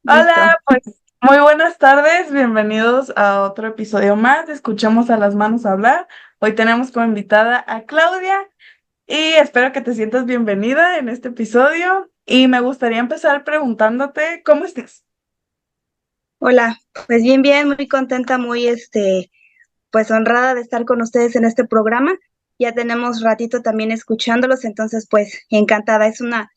Listo. Hola, pues muy buenas tardes, bienvenidos a otro episodio más de Escuchemos a las manos hablar. Hoy tenemos como invitada a Claudia y espero que te sientas bienvenida en este episodio y me gustaría empezar preguntándote cómo estás. Hola, pues bien, bien, muy contenta, muy pues honrada de estar con ustedes en este programa. Ya tenemos ratito también escuchándolos, entonces pues encantada. Es una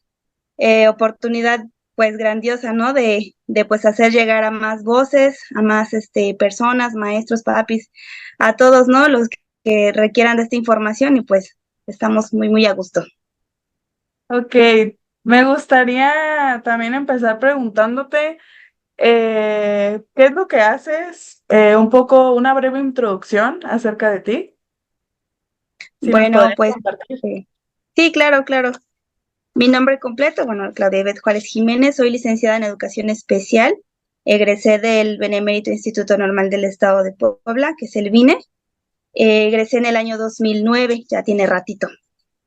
oportunidad pues grandiosa, ¿no? De pues hacer llegar a más voces, a más personas, maestros, papis, a todos, ¿no? Los que requieran de esta información y pues estamos muy, muy a gusto. Ok, me gustaría también empezar preguntándote qué es lo que haces, un poco una breve introducción acerca de ti, si nos Bueno, podrías pues compartir. sí, claro, claro. Mi nombre completo, bueno, Claudia Ivette Juárez Jiménez, soy licenciada en Educación Especial, egresé del Benemérito Instituto Normal del Estado de Puebla, que es el BINE, egresé en el año 2009, ya tiene ratito.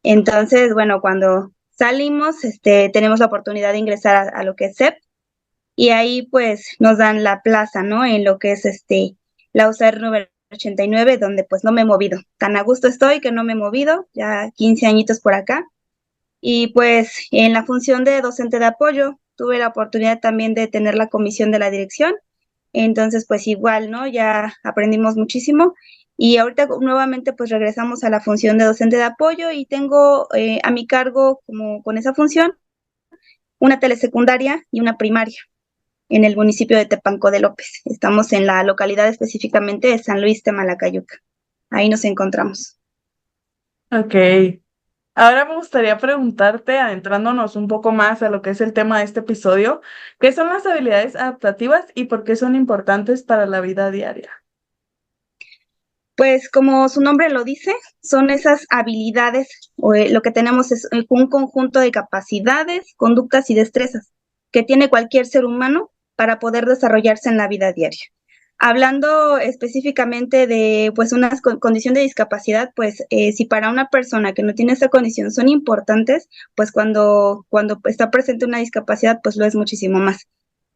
Entonces, bueno, cuando salimos, tenemos la oportunidad de ingresar a lo que es CEP y ahí pues nos dan la plaza, ¿no? En lo que es la USAR número 89, donde pues no me he movido. Tan a gusto estoy que no me he movido, ya 15 añitos por acá. Y pues en la función de docente de apoyo tuve la oportunidad también de tener la comisión de la dirección. Entonces, pues igual, ¿no? Ya aprendimos muchísimo. Y ahorita nuevamente pues regresamos a la función de docente de apoyo y tengo a mi cargo como con esa función una telesecundaria y una primaria en el municipio de Tepanco de López. Estamos en la localidad específicamente de San Luis Temalacayuca. Ahí nos encontramos. Ok. Ahora me gustaría preguntarte, adentrándonos un poco más a lo que es el tema de este episodio, ¿qué son las habilidades adaptativas y por qué son importantes para la vida diaria? Pues como su nombre lo dice, son esas habilidades, o lo que tenemos es un conjunto de capacidades, conductas y destrezas que tiene cualquier ser humano para poder desarrollarse en la vida diaria. Hablando específicamente de pues una condición de discapacidad, pues si para una persona que no tiene esa condición son importantes, pues cuando está presente una discapacidad, pues lo es muchísimo más.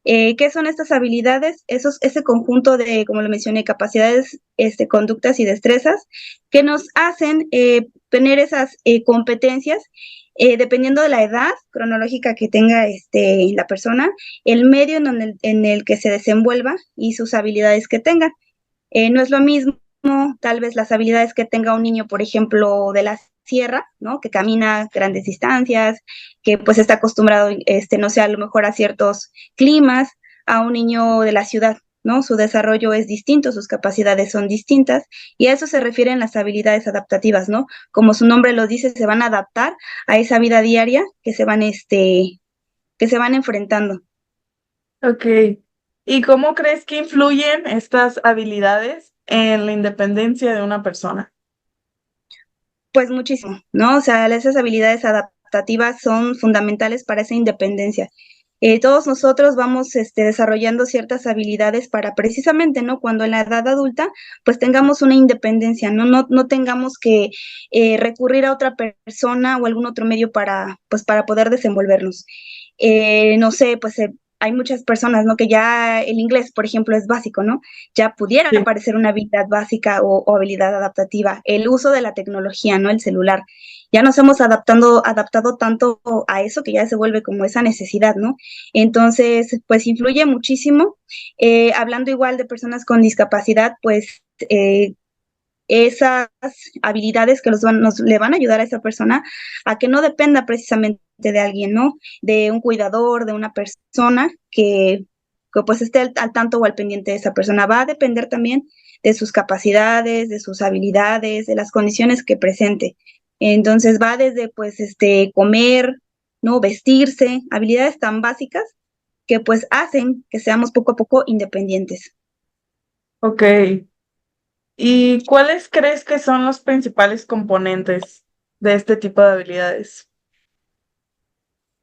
¿Qué son estas habilidades? Ese conjunto de, como lo mencioné, capacidades, conductas y destrezas que nos hacen tener esas competencias dependiendo de la edad cronológica que tenga la persona, el medio en el que se desenvuelva y sus habilidades que tenga. No es lo mismo tal vez las habilidades que tenga un niño, por ejemplo, de la sierra, ¿no? Que camina grandes distancias, que pues está acostumbrado, no sé, a lo mejor a ciertos climas, a un niño de la ciudad, ¿no? Su desarrollo es distinto, sus capacidades son distintas, y a eso se refieren las habilidades adaptativas, ¿no? Como su nombre lo dice, se van a adaptar a esa vida diaria que se van enfrentando. Ok. ¿Y cómo crees que influyen estas habilidades en la independencia de una persona? Pues muchísimo, ¿no? O sea, esas habilidades adaptativas son fundamentales para esa independencia. Todos nosotros vamos desarrollando ciertas habilidades para precisamente, ¿no? Cuando en la edad adulta, pues tengamos una independencia, ¿no? No tengamos que recurrir a otra persona o algún otro medio pues, para poder desenvolvernos. No sé, pues hay muchas personas, ¿no? Que ya el inglés, por ejemplo, es básico, ¿no? Ya pudiera Sí. parecer una habilidad básica o habilidad adaptativa. El uso de la tecnología, ¿no? El celular. Ya nos hemos adaptado tanto a eso que ya se vuelve como esa necesidad, ¿no? Entonces, pues influye muchísimo. Hablando igual de personas con discapacidad, pues esas habilidades que le van a ayudar a esa persona a que no dependa precisamente de alguien, ¿no? De un cuidador, de una persona que pues esté al tanto o al pendiente de esa persona. Va a depender también de sus capacidades, de sus habilidades, de las condiciones que presente. Entonces va desde pues comer, ¿no? Vestirse, habilidades tan básicas que pues hacen que seamos poco a poco independientes. Ok. ¿Y cuáles crees que son los principales componentes de este tipo de habilidades?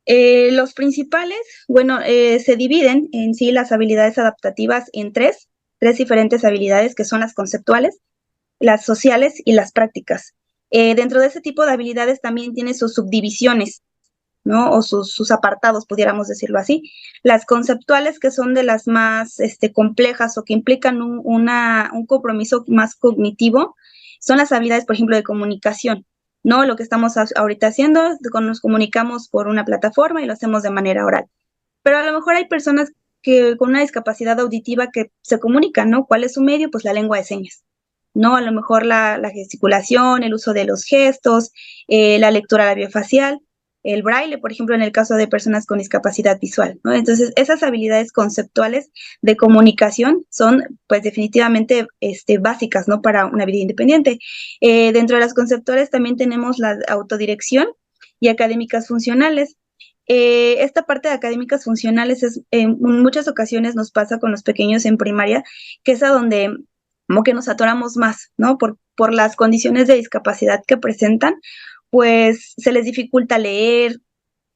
Los principales, bueno, se dividen en sí las habilidades adaptativas en tres diferentes habilidades que son las conceptuales, las sociales y las prácticas. Dentro de ese tipo de habilidades también tiene sus subdivisiones. ¿no? O sus apartados, pudiéramos decirlo así. Las conceptuales, que son de las más complejas o que implican un compromiso más cognitivo, son las habilidades, por ejemplo, de comunicación, ¿no? Lo que estamos ahorita haciendo, nos comunicamos por una plataforma y lo hacemos de manera oral. Pero a lo mejor hay personas que con una discapacidad auditiva que se comunican, ¿no? ¿Cuál es su medio? Pues la lengua de señas, ¿no? A lo mejor la gesticulación, el uso de los gestos, la lectura labiofacial, el braille, por ejemplo, en el caso de personas con discapacidad visual, ¿no? Entonces, esas habilidades conceptuales de comunicación son, pues, definitivamente básicas, ¿no? Para una vida independiente. Dentro de las conceptuales también tenemos la autodirección y académicas funcionales. Esta parte de académicas funcionales en muchas ocasiones nos pasa con los pequeños en primaria, que es a donde como que nos atoramos más, ¿no? Por las condiciones de discapacidad que presentan, pues se les dificulta leer,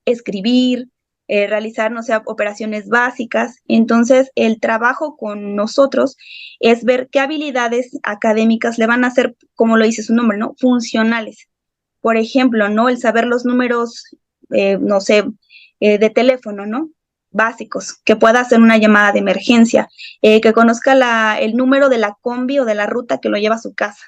escribir, realizar, no sé, operaciones básicas. Entonces, el trabajo con nosotros es ver qué habilidades académicas le van a hacer, como lo dice su nombre, ¿no? Funcionales. Por ejemplo, ¿no? El saber los números, no sé, de teléfono, ¿no? Básicos, que pueda hacer una llamada de emergencia, que conozca el número de la combi o de la ruta que lo lleva a su casa,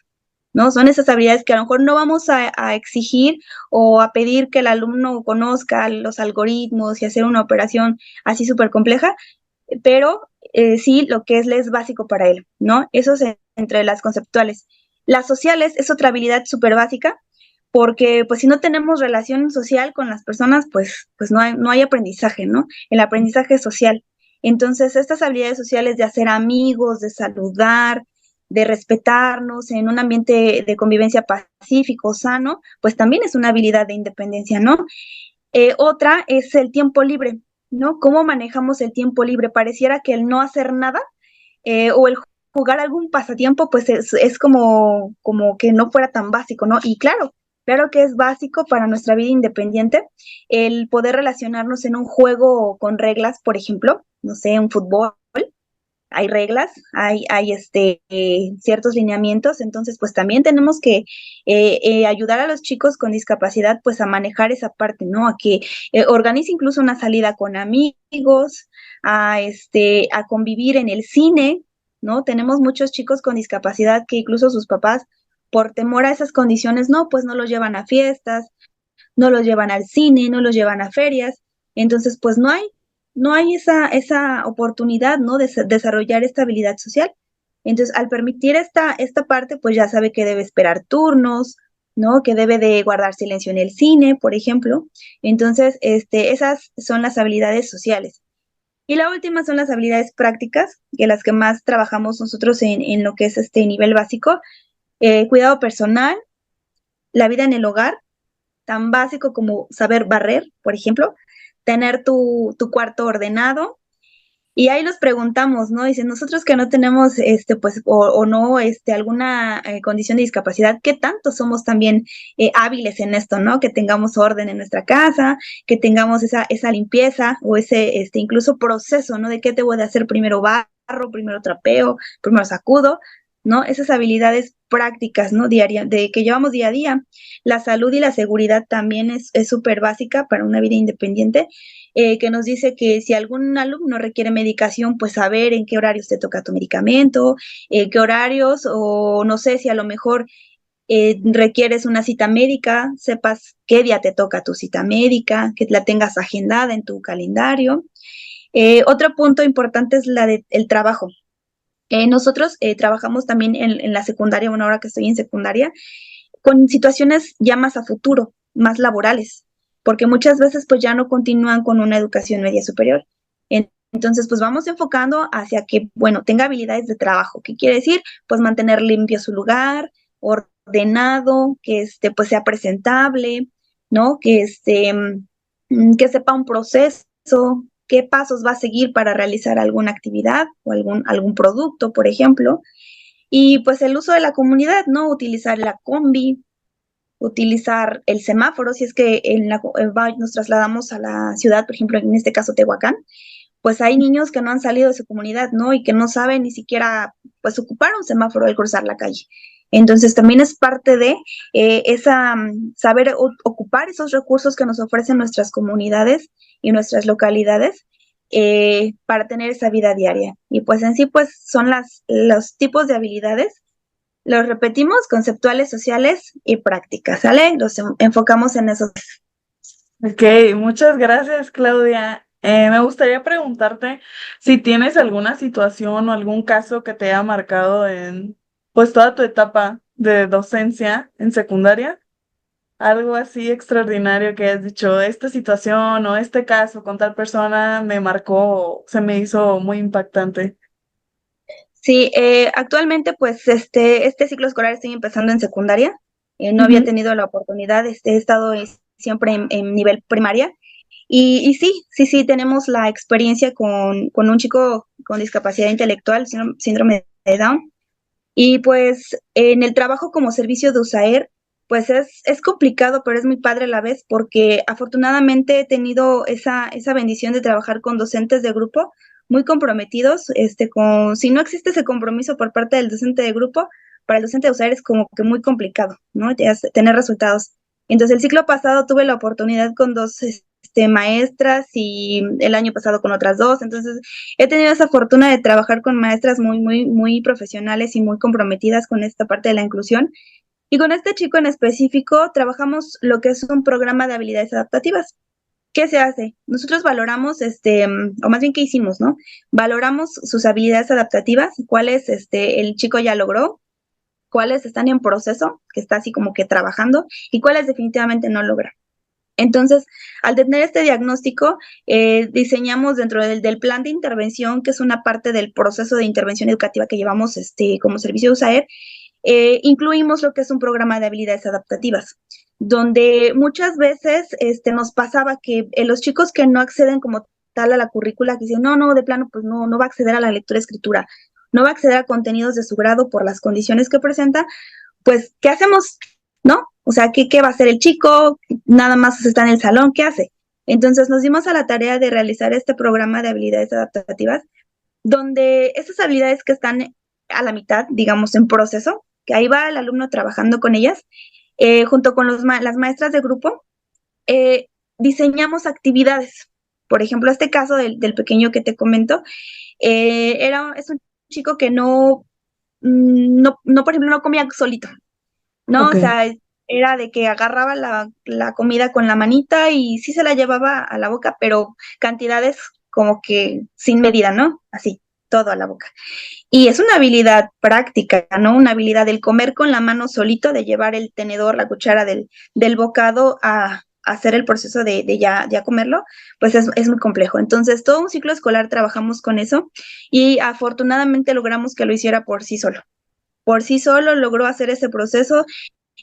¿no? Son esas habilidades que a lo mejor no vamos a exigir o a pedir que el alumno conozca los algoritmos y hacer una operación así súper compleja, pero sí lo que es básico para él, ¿no? Eso es entre las conceptuales. Las sociales es otra habilidad súper básica, porque pues si no tenemos relación social con las personas, pues no hay aprendizaje, ¿no? El aprendizaje social. Entonces, estas habilidades sociales de hacer amigos, de saludar, de respetarnos en un ambiente de convivencia pacífico, sano, pues también es una habilidad de independencia, ¿no? Otra es el tiempo libre, ¿no? ¿Cómo manejamos el tiempo libre? Pareciera que el no hacer nada o el jugar algún pasatiempo, pues es como que no fuera tan básico, ¿no? Y claro que es básico para nuestra vida independiente el poder relacionarnos en un juego con reglas, por ejemplo, no sé, un fútbol, hay reglas, hay ciertos lineamientos, entonces pues también tenemos que ayudar a los chicos con discapacidad pues a manejar esa parte, ¿no? A que organice incluso una salida con amigos, a convivir en el cine, ¿no? Tenemos muchos chicos con discapacidad que incluso sus papás, por temor a esas condiciones, no, pues no los llevan a fiestas, no los llevan al cine, no los llevan a ferias, entonces pues no hay esa oportunidad, ¿no? De desarrollar esta habilidad social. Entonces, al permitir esta parte, pues ya sabe que debe esperar turnos, ¿no? Que debe de guardar silencio en el cine, por ejemplo. Entonces, esas son las habilidades sociales. Y la última son las habilidades prácticas, que las que más trabajamos nosotros en lo que es este nivel básico. Cuidado personal, la vida en el hogar, tan básico como saber barrer, por ejemplo, tener tu cuarto ordenado. Y ahí los preguntamos, ¿no? Dicen, nosotros que no tenemos, pues, o no, alguna condición de discapacidad, ¿qué tanto somos también hábiles en esto, ¿no? Que tengamos orden en nuestra casa, que tengamos esa limpieza o ese, incluso proceso, ¿no? De qué te voy a hacer primero barro, primero trapeo, primero sacudo, ¿no? Esas habilidades prácticas, ¿no? Diaria, de que llevamos día a día. La salud y la seguridad también es súper básica para una vida independiente, que nos dice que si algún alumno requiere medicación, pues saber en qué horarios te toca tu medicamento, qué horarios, o no sé si a lo mejor requieres una cita médica, sepas qué día te toca tu cita médica, que la tengas agendada en tu calendario. Otro punto importante es el trabajo. Nosotros trabajamos también en la secundaria, una hora que estoy en secundaria, con situaciones ya más a futuro, más laborales, porque muchas veces pues ya no continúan con una educación media superior. Entonces, pues vamos enfocando hacia que, bueno, tenga habilidades de trabajo. ¿Qué quiere decir? Pues mantener limpio su lugar, ordenado, que pues sea presentable, ¿no? Que sepa un proceso, qué pasos va a seguir para realizar alguna actividad o algún producto, por ejemplo. Y pues el uso de la comunidad, ¿no? Utilizar la combi, utilizar el semáforo, si es que nos trasladamos a la ciudad, por ejemplo, en este caso Tehuacán, pues hay niños que no han salido de su comunidad, ¿no? Y que no saben ni siquiera, pues, ocupar un semáforo al cruzar la calle. Entonces también es parte de saber ocupar esos recursos que nos ofrecen nuestras comunidades y nuestras localidades para tener esa vida diaria. Y pues en sí pues son los tipos de habilidades. Los repetimos: conceptuales, sociales y prácticas, ¿sale? Los enfocamos en esos. Ok, muchas gracias, Claudia. Me gustaría preguntarte si tienes alguna situación o algún caso que te haya marcado en pues toda tu etapa de docencia en secundaria. Algo así extraordinario que hayas dicho, esta situación o este caso con tal persona me marcó, se me hizo muy impactante. Sí, actualmente pues este ciclo escolar estoy empezando en secundaria. No había Ujú. tenido la oportunidad, he estado siempre en nivel primaria. Y sí, sí, sí, tenemos la experiencia con un chico con discapacidad intelectual, síndrome de Down. Y pues en el trabajo como servicio de USAER, pues es complicado, pero es muy padre a la vez, porque afortunadamente he tenido esa bendición de trabajar con docentes de grupo muy comprometidos, si no existe ese compromiso por parte del docente de grupo, para el docente de USAER es como que muy complicado, ¿no? Tener resultados. Entonces el ciclo pasado tuve la oportunidad con dos maestras y el año pasado con otras dos, entonces he tenido esa fortuna de trabajar con maestras muy, muy, muy profesionales y muy comprometidas con esta parte de la inclusión. Y con este chico en específico trabajamos lo que es un programa de habilidades adaptativas. ¿Qué se hace? Nosotros valoramos, o más bien, ¿qué hicimos, no? Valoramos sus habilidades adaptativas, cuáles el chico ya logró, cuáles están en proceso, que está así como que trabajando, y cuáles definitivamente no logra. Entonces, al tener este diagnóstico, diseñamos dentro del plan de intervención, que es una parte del proceso de intervención educativa que llevamos como servicio de USAER, incluimos lo que es un programa de habilidades adaptativas, donde muchas veces nos pasaba que los chicos que no acceden como tal a la currícula, que dicen, no, no, de plano, pues no va a acceder a la lectura-escritura, no va a acceder a contenidos de su grado por las condiciones que presenta, pues, ¿qué hacemos? ¿No? O sea, ¿qué va a hacer el chico? Nada más está en el salón, ¿qué hace? Entonces nos dimos a la tarea de realizar este programa de habilidades adaptativas, donde esas habilidades que están a la mitad, digamos, en proceso, que ahí va el alumno trabajando con ellas, junto con las maestras de grupo, diseñamos actividades. Por ejemplo, este caso del pequeño que te comento, es un chico que por ejemplo, no comía solito, ¿no? Ok. O sea, era de que agarraba la comida con la manita y sí se la llevaba a la boca, pero cantidades como que sin medida, ¿no? Así, todo a la boca. Y es una habilidad práctica, ¿no? Una habilidad del comer con la mano solito, de llevar el tenedor, la cuchara del bocado a hacer el proceso de ya comerlo, pues es muy complejo. Entonces, todo un ciclo escolar trabajamos con eso y afortunadamente logramos que lo hiciera por sí solo. Por sí solo logró hacer ese proceso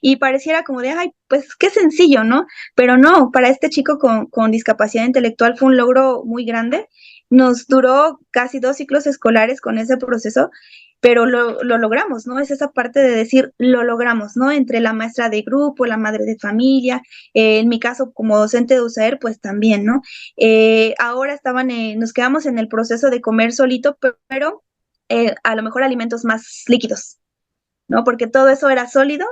y pareciera como de, ay, pues qué sencillo, ¿no? Pero no, para este chico con discapacidad intelectual fue un logro muy grande. Nos duró casi 2 ciclos escolares con ese proceso, pero lo logramos, ¿no? Es esa parte de decir, lo logramos, ¿no? Entre la maestra de grupo, la madre de familia, en mi caso como docente de USAER, pues también, ¿no? Ahora nos quedamos en el proceso de comer solito, pero a lo mejor alimentos más líquidos, ¿no? Porque todo eso era sólido.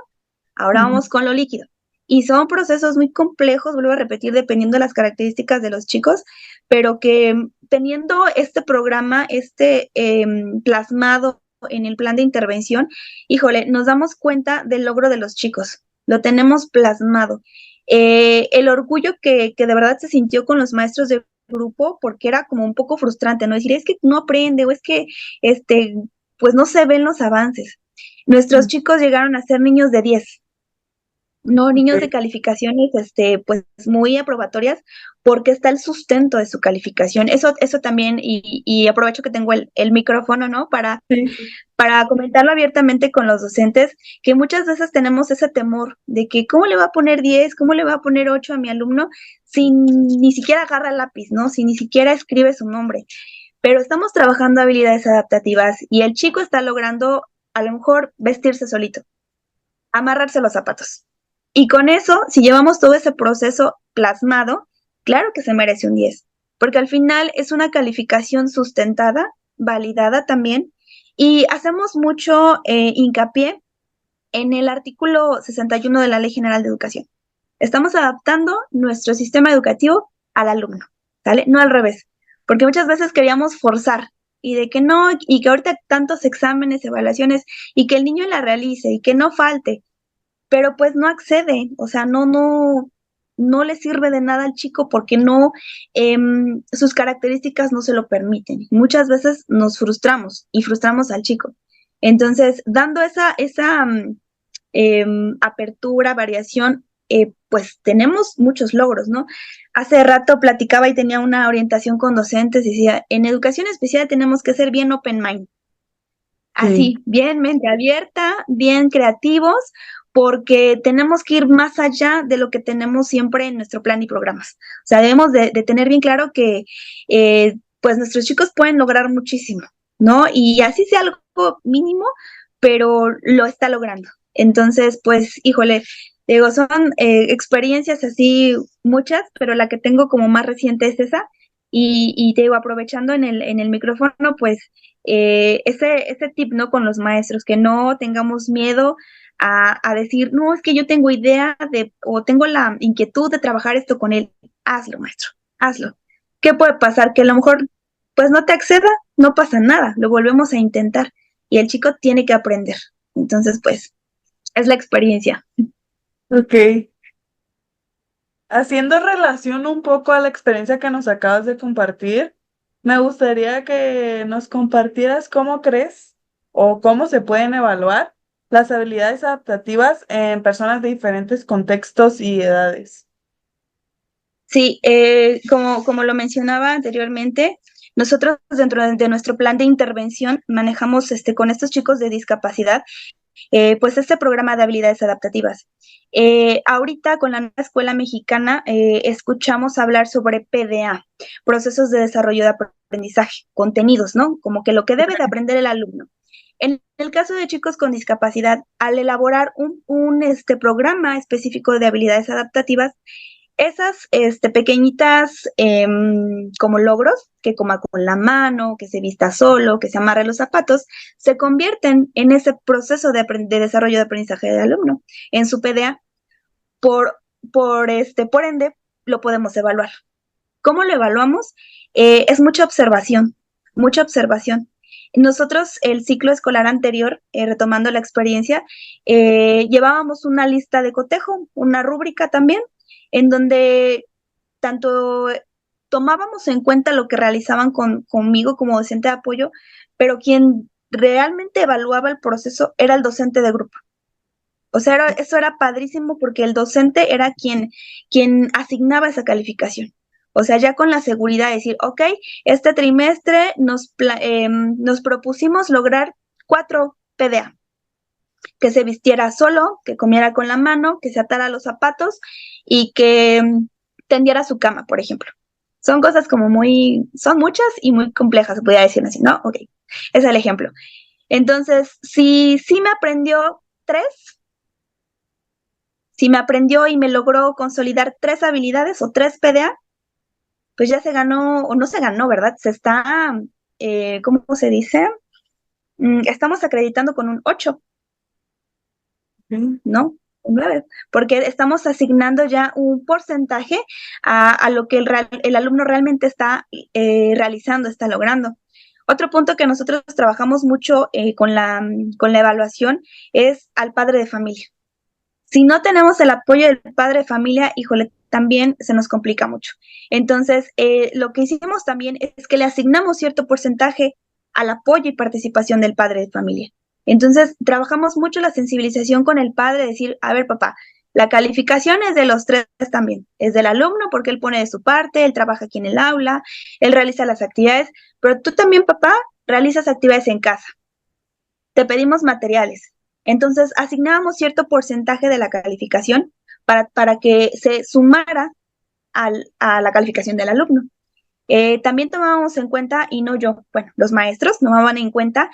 Ahora Ujú. vamos con lo líquido. Y son procesos muy complejos, vuelvo a repetir, dependiendo de las características de los chicos, pero que teniendo este programa, plasmado en el plan de intervención, híjole, nos damos cuenta del logro de los chicos, lo tenemos plasmado. El orgullo que de verdad se sintió con los maestros de grupo, porque era como un poco frustrante, ¿no? Decir, es que no aprende, o es que, este, pues no se ven los avances. Nuestros chicos llegaron a ser niños de 10, no niños de Ok. calificaciones, pues muy aprobatorias, porque está el sustento de su calificación. Eso también, y aprovecho que tengo el micrófono, ¿no? Sí, sí. Para comentarlo abiertamente con los docentes, que muchas veces tenemos ese temor de que cómo le va a poner 10, cómo le va a poner 8 a mi alumno si ni siquiera agarra el lápiz, ¿no? Si ni siquiera escribe su nombre. Pero estamos trabajando habilidades adaptativas y el chico está logrando a lo mejor vestirse solito, amarrarse los zapatos. Y con eso, si llevamos todo ese proceso plasmado, claro que se merece un 10, porque al final es una calificación sustentada, validada también, y hacemos mucho hincapié en el artículo 61 de la Ley General de Educación. Estamos adaptando nuestro sistema educativo al alumno, ¿sale? No al revés, porque muchas veces queríamos forzar y de que no, y que ahorita tantos exámenes, evaluaciones, y que el niño la realice y que no falte, pero pues no accede, o sea, no le sirve de nada al chico porque sus características no se lo permiten. Muchas veces nos frustramos y frustramos al chico. Entonces, dando esa apertura, variación, pues tenemos muchos logros, ¿no? Hace rato platicaba y tenía una orientación con docentes y decía, en educación especial tenemos que ser bien open mind, Sí. así, bien mente abierta, bien creativos, porque tenemos que ir más allá de lo que tenemos siempre en nuestro plan y programas. O sea, debemos de tener bien claro que pues nuestros chicos pueden lograr muchísimo, ¿no? Y así sea algo mínimo, pero lo está logrando. Entonces, pues, híjole, digo, son experiencias así muchas, pero la que tengo como más reciente es esa. Y te digo, aprovechando en el micrófono, pues ese tip, ¿no? Con los maestros, que no tengamos miedo a decir, no, es que yo tengo idea o tengo la inquietud de trabajar esto con él. Hazlo, maestro, hazlo. ¿Qué puede pasar? Que a lo mejor, pues no te acceda, no pasa nada, lo volvemos a intentar y el chico tiene que aprender. Entonces, pues, es la experiencia. Ok. Haciendo relación un poco a la experiencia que nos acabas de compartir, me gustaría que nos compartieras cómo crees o cómo se pueden evaluar las habilidades adaptativas en personas de diferentes contextos y edades. Sí, como lo mencionaba anteriormente, nosotros dentro de nuestro plan de intervención manejamos con estos chicos de discapacidad pues este programa de habilidades adaptativas. Ahorita con la nueva escuela mexicana escuchamos hablar sobre PDA, procesos de desarrollo de aprendizaje, contenidos, ¿no? Como que lo que debe de aprender el alumno. En el caso de chicos con discapacidad, al elaborar un programa específico de habilidades adaptativas, esas pequeñitas como logros, que coma con la mano, que se vista solo, que se amarre los zapatos, se convierten en ese proceso de desarrollo de aprendizaje del alumno, en su PDA. Por, por ende, lo podemos evaluar. ¿Cómo lo evaluamos? Es mucha observación, mucha observación. Nosotros, el ciclo escolar anterior, retomando la experiencia, llevábamos una lista de cotejo, una rúbrica también, en donde tanto tomábamos en cuenta lo que realizaban conmigo como docente de apoyo, pero quien realmente evaluaba el proceso era el docente de grupo. O sea, eso era padrísimo porque el docente era quien asignaba esa calificación. O sea, ya con la seguridad de decir, ok, este trimestre nos propusimos lograr 4 PDA, que se vistiera solo, que comiera con la mano, que se atara los zapatos y que tendiera su cama, por ejemplo. Son cosas como son muchas y muy complejas, podría decir así, ¿no? Ok, ese es el ejemplo. Entonces, si me aprendió 3, si me aprendió y me logró consolidar 3 habilidades o 3 PDA, pues ya se ganó, o no se ganó, ¿verdad? Se está, ¿cómo se dice? Estamos acreditando con un 8, Sí. ¿no? Un 9, porque estamos asignando ya un porcentaje a lo que el alumno realmente está realizando, está logrando. Otro punto que nosotros trabajamos mucho con la evaluación es al padre de familia. Si no tenemos el apoyo del padre de familia, híjole, también se nos complica mucho. Entonces, lo que hicimos también es que le asignamos cierto porcentaje al apoyo y participación del padre de familia. Entonces, trabajamos mucho la sensibilización con el padre, decir, a ver, papá, la calificación es de los 3 también, es del alumno porque él pone de su parte, él trabaja aquí en el aula, él realiza las actividades, pero tú también, papá, realizas actividades en casa. Te pedimos materiales. Entonces, asignábamos cierto porcentaje de la calificación para que se sumara a la calificación del alumno. También tomábamos en cuenta, y no yo, bueno, los maestros tomaban en cuenta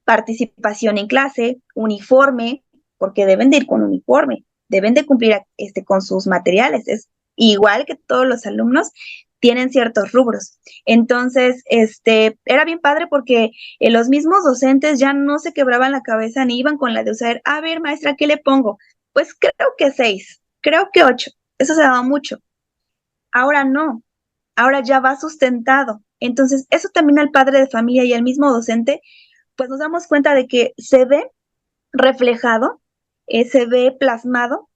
participación en clase, uniforme, porque deben de ir con uniforme, deben de cumplir con sus materiales. Es igual que todos los alumnos, tienen ciertos rubros. Entonces, era bien padre porque los mismos docentes ya no se quebraban la cabeza ni iban con la de usar, a ver, maestra, ¿qué le pongo? Pues creo que 6, creo que 8. Eso se daba mucho. Ahora no, ahora ya va sustentado. Entonces, eso también al padre de familia y al mismo docente, pues nos damos cuenta de que se ve reflejado, se ve plasmado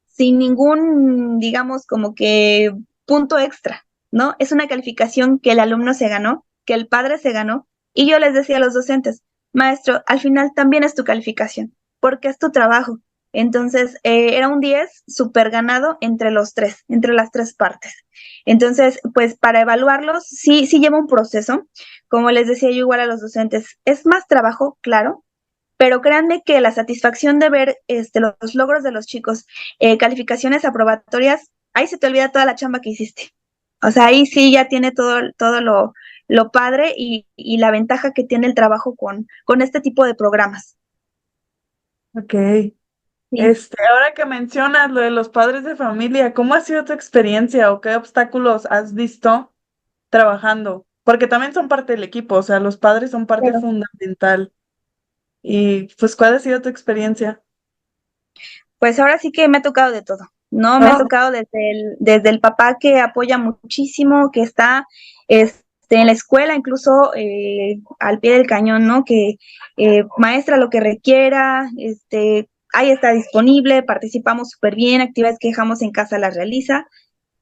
sin ningún, digamos, como que punto extra, ¿no? Es una calificación que el alumno se ganó, que el padre se ganó, y yo les decía a los docentes, maestro, al final también es tu calificación, porque es tu trabajo. Entonces, era un 10 súper ganado entre los tres, entre las tres partes. Entonces, pues para evaluarlos, sí lleva un proceso. Como les decía yo igual a los docentes, es más trabajo, claro, pero créanme que la satisfacción de ver los logros de los chicos, calificaciones aprobatorias, ahí se te olvida toda la chamba que hiciste. O sea, ahí sí ya tiene todo lo padre y la ventaja que tiene el trabajo con este tipo de programas. Ok. Sí. Ahora que mencionas lo de los padres de familia, ¿cómo ha sido tu experiencia o qué obstáculos has visto trabajando? Porque también son parte del equipo, o sea, los padres son parte Pero, fundamental. Y pues, ¿cuál ha sido tu experiencia? pues ahora sí que me ha tocado de todo, ¿no? Me ha Ah, tocado desde el papá que apoya muchísimo, que está en la escuela, incluso al pie del cañón, ¿no? Que maestra lo que requiera, ahí está disponible, participamos súper bien, actividades que dejamos en casa las realiza.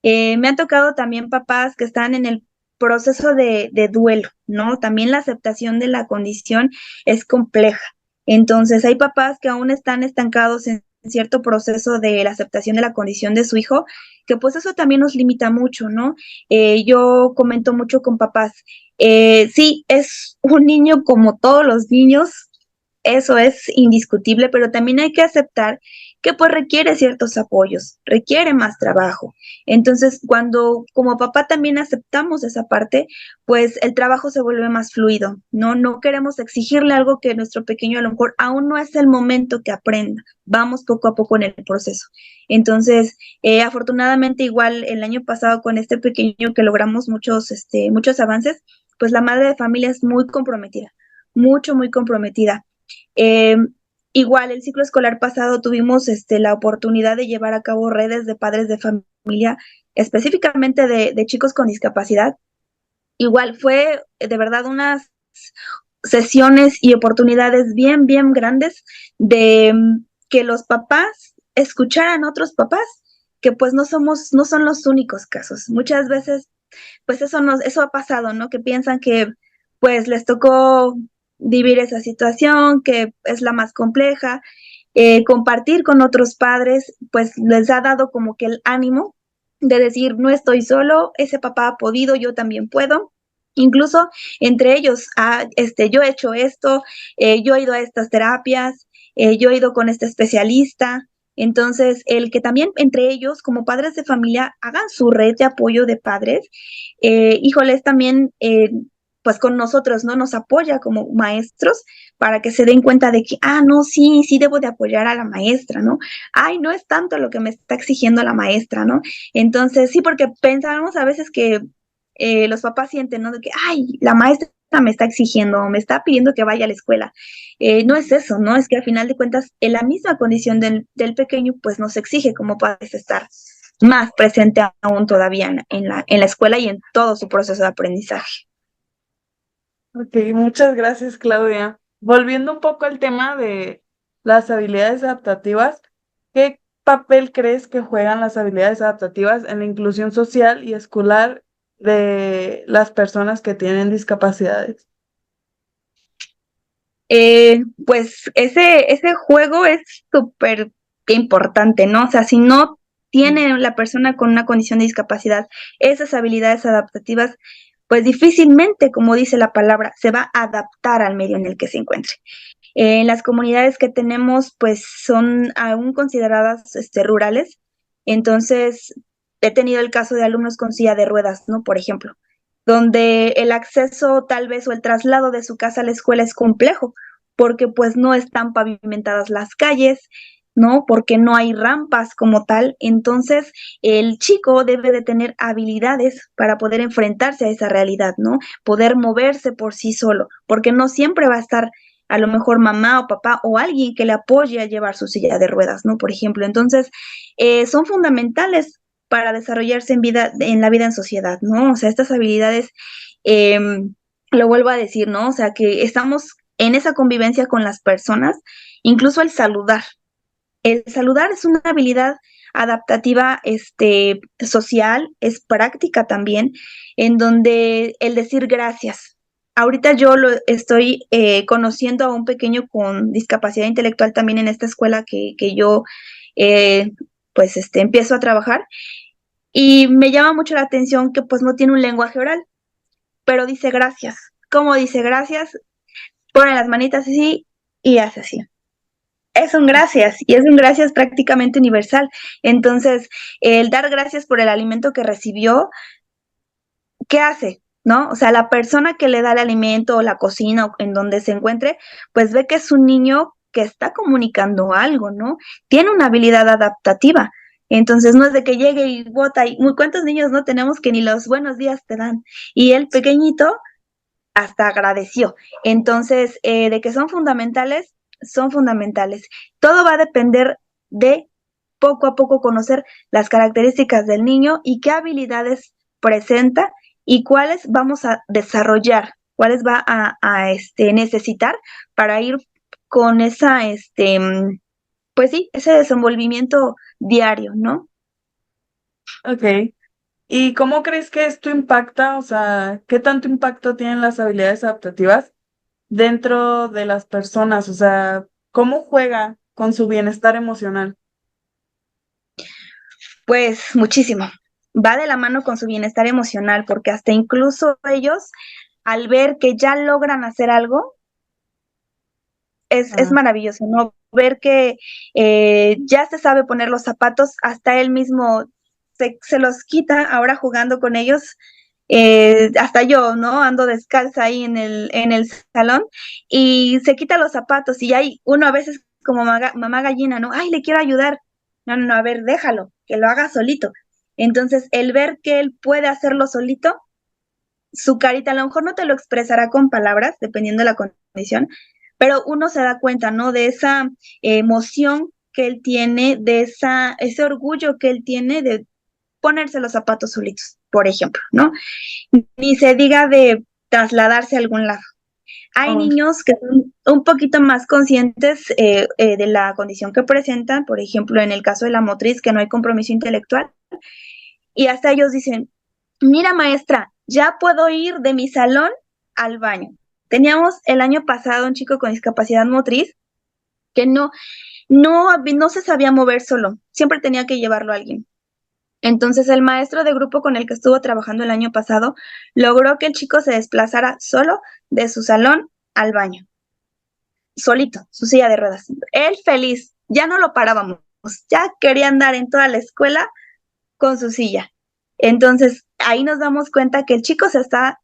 Me han tocado también papás que están en el proceso de duelo, ¿no? También la aceptación de la condición es compleja. Entonces, hay papás que aún están estancados en cierto proceso de la aceptación de la condición de su hijo, que pues eso también nos limita mucho, ¿no? Yo comento mucho con papás, sí, es un niño como todos los niños, eso es indiscutible, pero también hay que aceptar que pues requiere ciertos apoyos, requiere más trabajo. Entonces, cuando como papá también aceptamos esa parte, pues el trabajo se vuelve más fluido, ¿no? No queremos exigirle algo que nuestro pequeño a lo mejor aún no es el momento que aprenda. Vamos poco a poco en el proceso. Entonces, afortunadamente igual el año pasado con este pequeño que logramos muchos avances, pues la madre de familia es muy comprometida, mucho, muy comprometida. Eh, Igual el ciclo escolar pasado tuvimos la oportunidad de llevar a cabo redes de padres de familia, específicamente de chicos con discapacidad. Igual fue de verdad unas sesiones y oportunidades bien, bien grandes de que los papás escucharan a otros papás, que pues no son los únicos casos. Muchas veces pues eso ha pasado, ¿no? Que piensan que pues les tocó vivir esa situación, que es la más compleja. Compartir con otros padres, pues les ha dado como que el ánimo de decir, no estoy solo, ese papá ha podido, yo también puedo. Incluso entre ellos, yo he hecho esto, yo he ido a estas terapias, yo he ido con este especialista. Entonces, el que también entre ellos, como padres de familia, hagan su red de apoyo de padres, híjoles, también, pues con nosotros, ¿no? Nos apoya como maestros para que se den cuenta de que, no, sí debo de apoyar a la maestra, ¿no? Ay, no es tanto lo que me está exigiendo la maestra, ¿no? Entonces, sí, porque pensamos a veces que los papás sienten, ¿no? De que, ay, la maestra me está exigiendo, me está pidiendo que vaya a la escuela. No es eso, ¿no? Es que al final de cuentas, en la misma condición del pequeño, pues nos exige como padres estar más presente aún todavía en la escuela y en todo su proceso de aprendizaje. ok, muchas gracias, Claudia. Volviendo un poco al tema de las habilidades adaptativas, ¿qué papel crees que juegan las habilidades adaptativas en la inclusión social y escolar de las personas que tienen discapacidades? Pues ese juego es súper importante, ¿no? O sea, si no tiene la persona con una condición de discapacidad esas habilidades adaptativas, pues difícilmente, como dice la palabra, se va a adaptar al medio en el que se encuentre. Las comunidades que tenemos, pues son aún consideradas rurales, entonces he tenido el caso de alumnos con silla de ruedas, ¿no? Por ejemplo, donde el acceso tal vez o el traslado de su casa a la escuela es complejo, porque pues no están pavimentadas las calles, ¿no? Porque no hay rampas como tal. Entonces, el chico debe de tener habilidades para poder enfrentarse a esa realidad, ¿no? Poder moverse por sí solo, porque no siempre va a estar a lo mejor mamá o papá o alguien que le apoye a llevar su silla de ruedas, ¿no? Por ejemplo, entonces, son fundamentales para desarrollarse en la vida en sociedad, ¿no? O sea, estas habilidades, eh, lo vuelvo a decir, ¿no? O sea, que estamos en esa convivencia con las personas, incluso el saludar. El saludar es una habilidad adaptativa, social, es práctica también, en donde el decir gracias. Ahorita yo lo estoy conociendo a un pequeño con discapacidad intelectual también en esta escuela que yo eh, pues empiezo a trabajar y me llama mucho la atención que pues no tiene un lenguaje oral, pero dice gracias. ¿Cómo dice gracias? Pone las manitas así y hace así. Es un gracias y es un gracias prácticamente universal. Entonces, el dar gracias por el alimento que recibió, ¿qué hace? ¿No? O sea, la persona que le da el alimento o la cocina o en donde se encuentre, pues ve que es un niño que está comunicando algo, ¿no? Tiene una habilidad adaptativa. Entonces, no es de que llegue y bota y ¿cuántos niños no tenemos que ni los buenos días te dan? Y el pequeñito hasta agradeció. Entonces, de que son fundamentales, son fundamentales. Todo va a depender de poco a poco conocer las características del niño y qué habilidades presenta y cuáles vamos a desarrollar, cuáles va a necesitar para ir con esa, pues sí, ese desenvolvimiento diario, ¿no? Ok. ¿Y cómo crees que esto impacta, o sea, qué tanto impacto tienen las habilidades adaptativas dentro de las personas? O sea, ¿cómo juega con su bienestar emocional? Pues muchísimo. Va de la mano con su bienestar emocional, porque hasta incluso ellos, al ver que ya logran hacer algo, es Ah, maravilloso, ¿no? Ver que ya se sabe poner los zapatos, hasta él mismo se los quita ahora jugando con ellos. Hasta yo, ¿no? Ando descalza ahí en el salón y se quita los zapatos y hay uno a veces como mamá gallina, ¿no? Ay, le quiero ayudar. No, no, no, a ver, déjalo, que lo haga solito. Entonces, el ver que él puede hacerlo solito, su carita a lo mejor no te lo expresará con palabras, dependiendo de la condición, pero uno se da cuenta, ¿no? De esa emoción que él tiene, de ese orgullo que él tiene de ponerse los zapatos solitos, por ejemplo, ¿no? Ni se diga de trasladarse a algún lado. Hay oh, niños que son un poquito más conscientes de la condición que presentan, por ejemplo, en el caso de la motriz, que no hay compromiso intelectual, y hasta ellos dicen, mira maestra, ya puedo ir de mi salón al baño. Teníamos el año pasado un chico con discapacidad motriz que no se sabía mover solo, siempre tenía que llevarlo a alguien. Entonces el maestro de grupo con el que estuvo trabajando el año pasado logró que el chico se desplazara solo de su salón al baño, solito, su silla de ruedas. Él feliz, ya no lo parábamos, ya quería andar en toda la escuela con su silla. Entonces, ahí nos damos cuenta que el chico se está,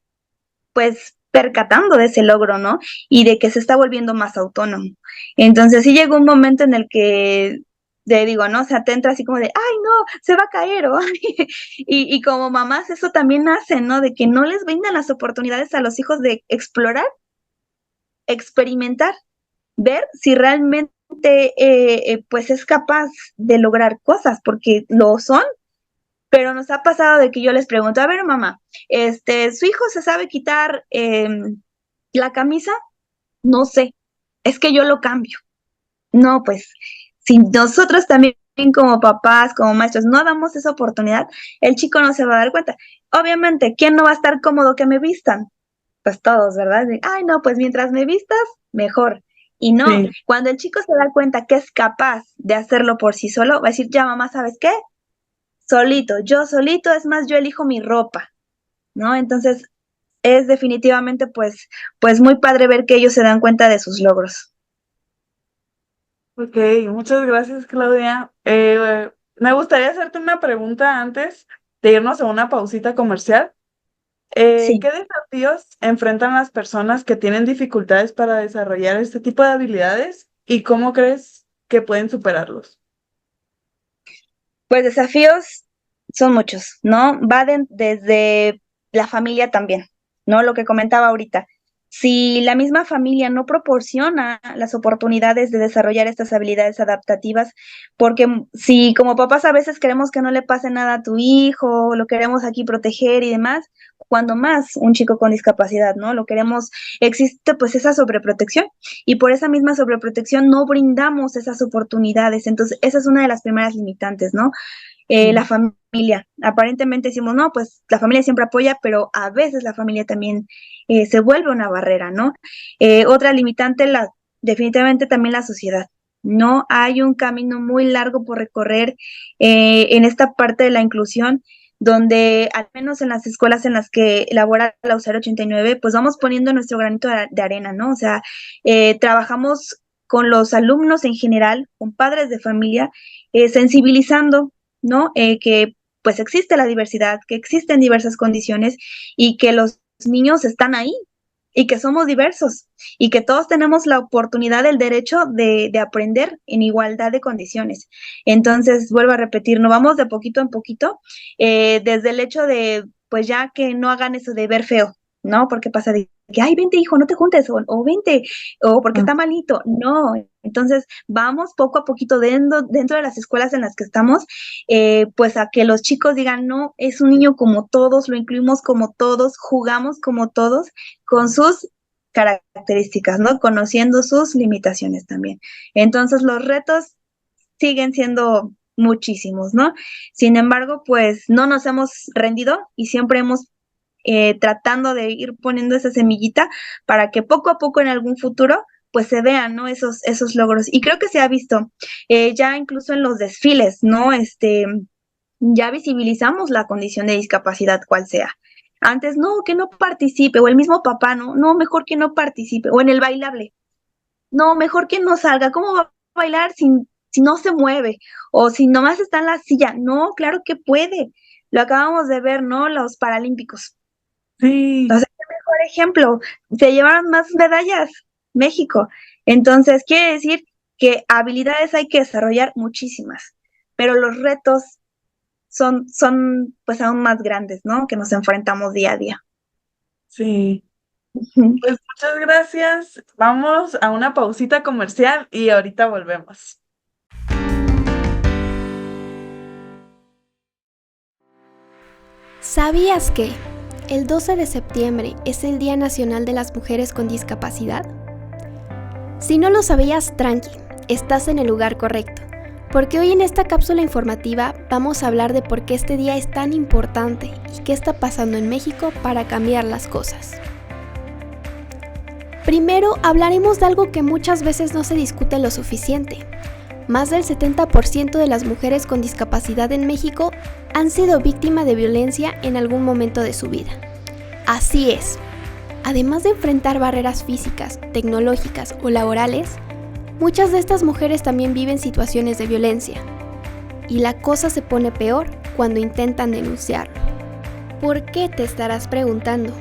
pues, percatando de ese logro, ¿no? Y de que se está volviendo más autónomo. Entonces, sí llegó un momento en el que, te digo, ¿no? O sea, te entra así como de, ay, no, se va a caer, o y como mamás eso también hace, ¿no? De que no les brindan las oportunidades a los hijos de explorar, experimentar, ver si realmente, pues, es capaz de lograr cosas, porque lo son, pero nos ha pasado de que yo les pregunto, a ver, mamá, ¿su hijo se sabe quitar la camisa? No sé, es que yo lo cambio. No, pues, si nosotros también como papás, como maestros, no damos esa oportunidad, el chico no se va a dar cuenta. Obviamente, ¿quién no va a estar cómodo que me vistan? Pues todos, ¿verdad? Ay, no, pues mientras me vistas, mejor. Y no, sí, cuando el chico se da cuenta que es capaz de hacerlo por sí solo, va a decir, ya mamá, ¿sabes qué? Solito, yo solito, es más, yo elijo mi ropa, ¿no? Entonces, es definitivamente, pues muy padre ver que ellos se dan cuenta de sus logros. ok, muchas gracias, Claudia. Me gustaría hacerte una pregunta antes de irnos a una pausita comercial. Sí. ¿Qué desafíos enfrentan las personas que tienen dificultades para desarrollar este tipo de habilidades y cómo crees que pueden superarlos? Pues desafíos son muchos, ¿no? Desde la familia también, ¿no? Lo que comentaba ahorita. Si la misma familia no proporciona las oportunidades de desarrollar estas habilidades adaptativas, porque si como papás a veces queremos que no le pase nada a tu hijo, lo queremos aquí proteger y demás, cuando más un chico con discapacidad, ¿no? Existe pues esa sobreprotección y por esa misma sobreprotección no brindamos esas oportunidades. Entonces, esa es una de las primeras limitantes, ¿no? La familia. Aparentemente decimos, no, pues la familia siempre apoya, pero a veces la familia también se vuelve una barrera, ¿no? Otra limitante, definitivamente también la sociedad. No hay un camino muy largo por recorrer en esta parte de la inclusión, donde al menos en las escuelas en las que elabora la USAR 89, pues vamos poniendo nuestro granito de arena, ¿no? O sea, trabajamos con los alumnos en general, con padres de familia, sensibilizando, ¿no? Que pues existe la diversidad, que existen diversas condiciones y que los niños están ahí y que somos diversos y que todos tenemos la oportunidad, el derecho de aprender en igualdad de condiciones. Entonces, vuelvo a repetir, no vamos de poquito en poquito, desde el hecho de, pues ya que no hagan eso de ver feo, ¿no? Porque pasa de que, ay, vente hijo, no te juntes, o vente, o porque está malito. No, entonces vamos poco a poquito dentro de las escuelas en las que estamos, pues a que los chicos digan, no, es un niño como todos, lo incluimos como todos, jugamos como todos, con sus características, ¿no? Conociendo sus limitaciones también. Entonces los retos siguen siendo muchísimos, ¿no? Sin embargo, pues no nos hemos rendido y siempre hemos tratando de ir poniendo esa semillita para que poco a poco en algún futuro pues se vean, ¿no? Esos logros. Y creo que se ha visto ya incluso en los desfiles, ¿no? Ya visibilizamos la condición de discapacidad cual sea. Antes, no, que no participe, o el mismo papá, no, mejor que no participe, o en el bailable, no, mejor que no salga, ¿cómo va a bailar si no se mueve? O si nomás está en la silla, no, claro que puede. Lo acabamos de ver, ¿no? Los Paralímpicos. Sí. Entonces, qué mejor ejemplo, se llevaron más medallas México. Entonces, quiere decir que habilidades hay que desarrollar muchísimas, pero los retos son pues aún más grandes, ¿no? Que nos enfrentamos día a día. Sí. Pues muchas gracias. Vamos a una pausita comercial y ahorita volvemos. ¿Sabías que el 12 de septiembre es el Día Nacional de las Mujeres con Discapacidad? Si no lo sabías, tranqui, estás en el lugar correcto, porque hoy en esta cápsula informativa vamos a hablar de por qué este día es tan importante y qué está pasando en México para cambiar las cosas. Primero hablaremos de algo que muchas veces no se discute lo suficiente. Más del 70% de las mujeres con discapacidad en México han sido víctimas de violencia en algún momento de su vida. Así es. Además de enfrentar barreras físicas, tecnológicas o laborales, muchas de estas mujeres también viven situaciones de violencia. Y la cosa se pone peor cuando intentan denunciarlo. ¿Por qué?, te estarás preguntando.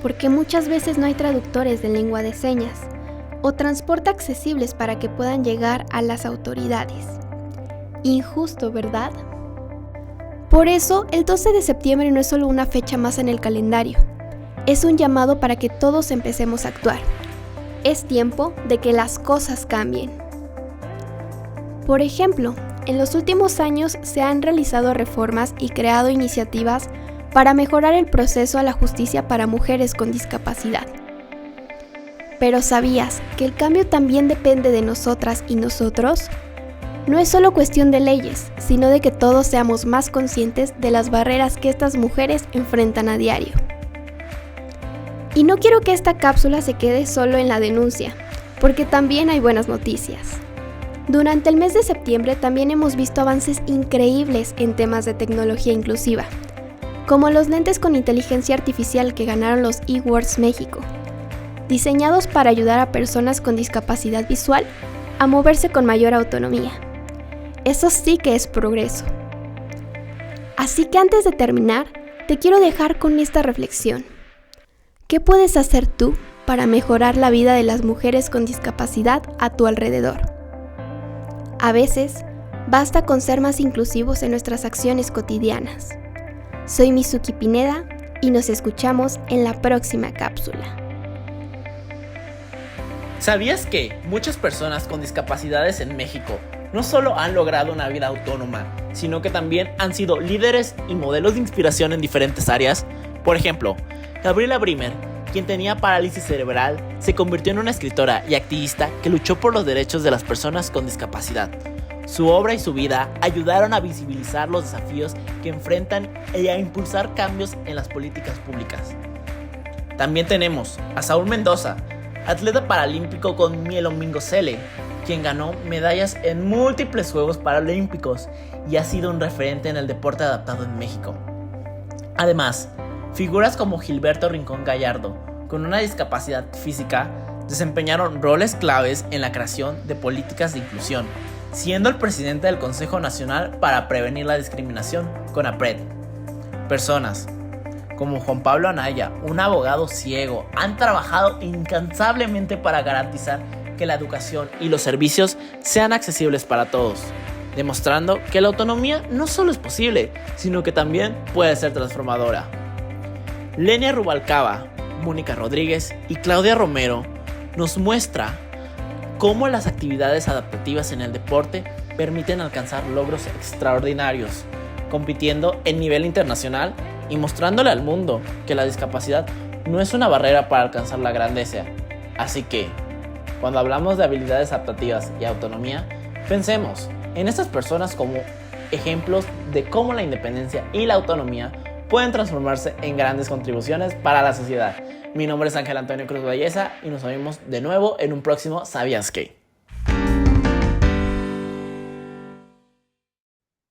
Porque muchas veces no hay traductores de lengua de señas o transporte accesibles para que puedan llegar a las autoridades. Injusto, ¿verdad? Por eso, el 12 de septiembre no es solo una fecha más en el calendario, es un llamado para que todos empecemos a actuar. Es tiempo de que las cosas cambien. Por ejemplo, en los últimos años se han realizado reformas y creado iniciativas para mejorar el proceso a la justicia para mujeres con discapacidad. Pero ¿sabías que el cambio también depende de nosotras y nosotros? No es solo cuestión de leyes, sino de que todos seamos más conscientes de las barreras que estas mujeres enfrentan a diario. Y no quiero que esta cápsula se quede solo en la denuncia, porque también hay buenas noticias. Durante el mes de septiembre también hemos visto avances increíbles en temas de tecnología inclusiva, como los lentes con inteligencia artificial que ganaron los eWords México, diseñados para ayudar a personas con discapacidad visual a moverse con mayor autonomía. Eso sí que es progreso. Así que antes de terminar, te quiero dejar con esta reflexión. ¿Qué puedes hacer tú para mejorar la vida de las mujeres con discapacidad a tu alrededor? A veces, basta con ser más inclusivos en nuestras acciones cotidianas. Soy Mizuki Pineda y nos escuchamos en la próxima cápsula. ¿Sabías que muchas personas con discapacidades en México no solo han logrado una vida autónoma, sino que también han sido líderes y modelos de inspiración en diferentes áreas? Por ejemplo, Gabriela Brimer, quien tenía parálisis cerebral, se convirtió en una escritora y activista que luchó por los derechos de las personas con discapacidad. Su obra y su vida ayudaron a visibilizar los desafíos que enfrentan y a impulsar cambios en las políticas públicas. También tenemos a Saúl Mendoza, atleta paralímpico con mielomingocele, quien ganó medallas en múltiples Juegos Paralímpicos y ha sido un referente en el deporte adaptado en México. Además, figuras como Gilberto Rincón Gallardo, con una discapacidad física, desempeñaron roles claves en la creación de políticas de inclusión, siendo el presidente del Consejo Nacional para Prevenir la Discriminación, CONAPRED. Personas como Juan Pablo Anaya, un abogado ciego, han trabajado incansablemente para garantizar que la educación y los servicios sean accesibles para todos, demostrando que la autonomía no solo es posible, sino que también puede ser transformadora. Lenia Rubalcaba, Mónica Rodríguez y Claudia Romero nos muestra cómo las actividades adaptativas en el deporte permiten alcanzar logros extraordinarios, compitiendo en nivel internacional y mostrándole al mundo que la discapacidad no es una barrera para alcanzar la grandeza. Así que, cuando hablamos de habilidades adaptativas y autonomía, pensemos en estas personas como ejemplos de cómo la independencia y la autonomía pueden transformarse en grandes contribuciones para la sociedad. Mi nombre es Ángel Antonio Cruz Valleza y nos vemos de nuevo en un próximo ¿Sabías qué?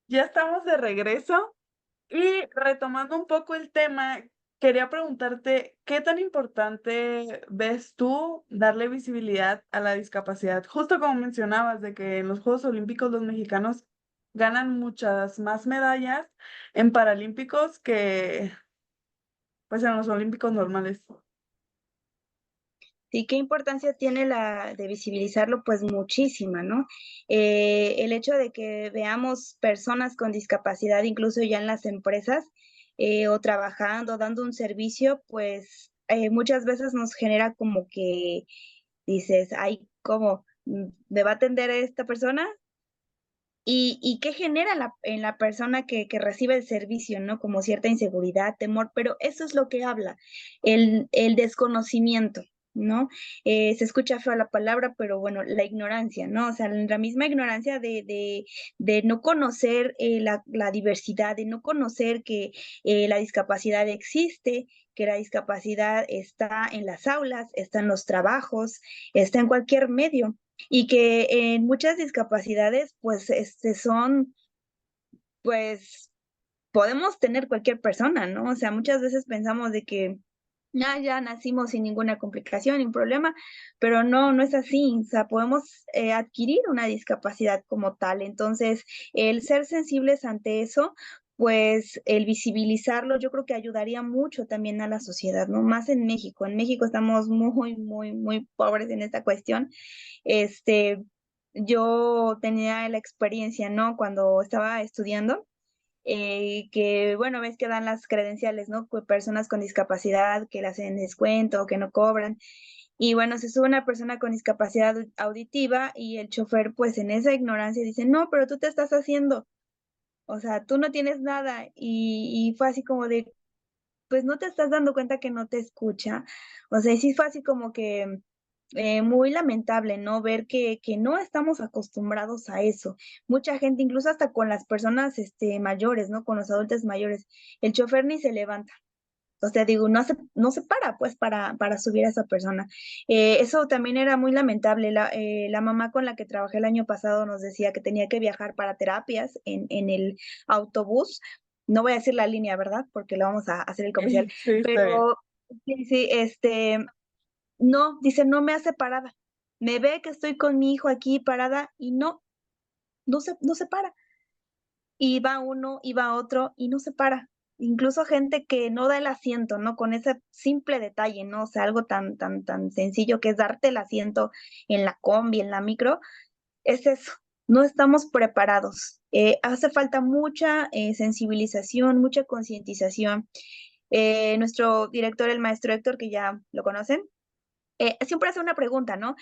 Ya estamos de regreso y retomando un poco el tema, quería preguntarte, ¿qué tan importante ves tú darle visibilidad a la discapacidad? Justo como mencionabas, de que en los Juegos Olímpicos los mexicanos ganan muchas más medallas en Paralímpicos que pues en los Olímpicos normales. Sí, qué importancia tiene la de visibilizarlo, pues muchísima, ¿no? El hecho de que veamos personas con discapacidad, incluso ya en las empresas, o trabajando, dando un servicio, pues muchas veces nos genera como que dices, ay, ¿cómo? ¿Me va a atender esta persona? Y qué genera en la persona que recibe el servicio, ¿no? Como cierta inseguridad, temor, pero eso es lo que habla, el desconocimiento, ¿no? Se escucha feo la palabra, pero bueno, la ignorancia, ¿no? O sea, la misma ignorancia de no conocer la diversidad, de no conocer que la discapacidad existe, que la discapacidad está en las aulas, está en los trabajos, está en cualquier medio y que en muchas discapacidades, pues, son, pues, podemos tener cualquier persona, ¿no? O sea, muchas veces pensamos de que ya nacimos sin ninguna complicación, ni problema, pero no, no es así. O sea, podemos adquirir una discapacidad como tal. Entonces, el ser sensibles ante eso, pues el visibilizarlo, yo creo que ayudaría mucho también a la sociedad, ¿no? Más en México. En México estamos muy pobres en esta cuestión. Este, yo tenía la experiencia, ¿no? Cuando estaba estudiando que bueno, ves que dan las credenciales, ¿no? Personas con discapacidad que le hacen descuento, que no cobran. Y bueno, se sube una persona con discapacidad auditiva y el chofer, pues en esa ignorancia dice, no, pero tú te estás haciendo, o sea, tú no tienes nada. Y fue así como de, pues no te estás dando cuenta que no te escucha. O sea, sí fue así como que muy lamentable, ¿no? Ver que no estamos acostumbrados a eso. Mucha gente, incluso hasta con las personas mayores, ¿no? Con los adultos mayores, el chofer ni se levanta. O sea, digo, no se para, pues, para subir a esa persona. Eso también era muy lamentable. La mamá con la que trabajé el año pasado nos decía que tenía que viajar para terapias en el autobús. No voy a decir la línea, ¿verdad? Porque lo vamos a hacer el comercial. Sí, está bien. Pero sí, no, dice, no me hace parada. Me ve que estoy con mi hijo aquí parada y no se para. Y va uno, y va otro, y no se para. Incluso gente que no da el asiento, ¿no? Con ese simple detalle, ¿no? O sea, algo tan sencillo que es darte el asiento en la combi, en la micro, es eso. no estamos preparados. Hace falta mucha sensibilización, mucha concientización. Nuestro director, el maestro Héctor, que ya lo conocen, siempre hace una pregunta, ¿no?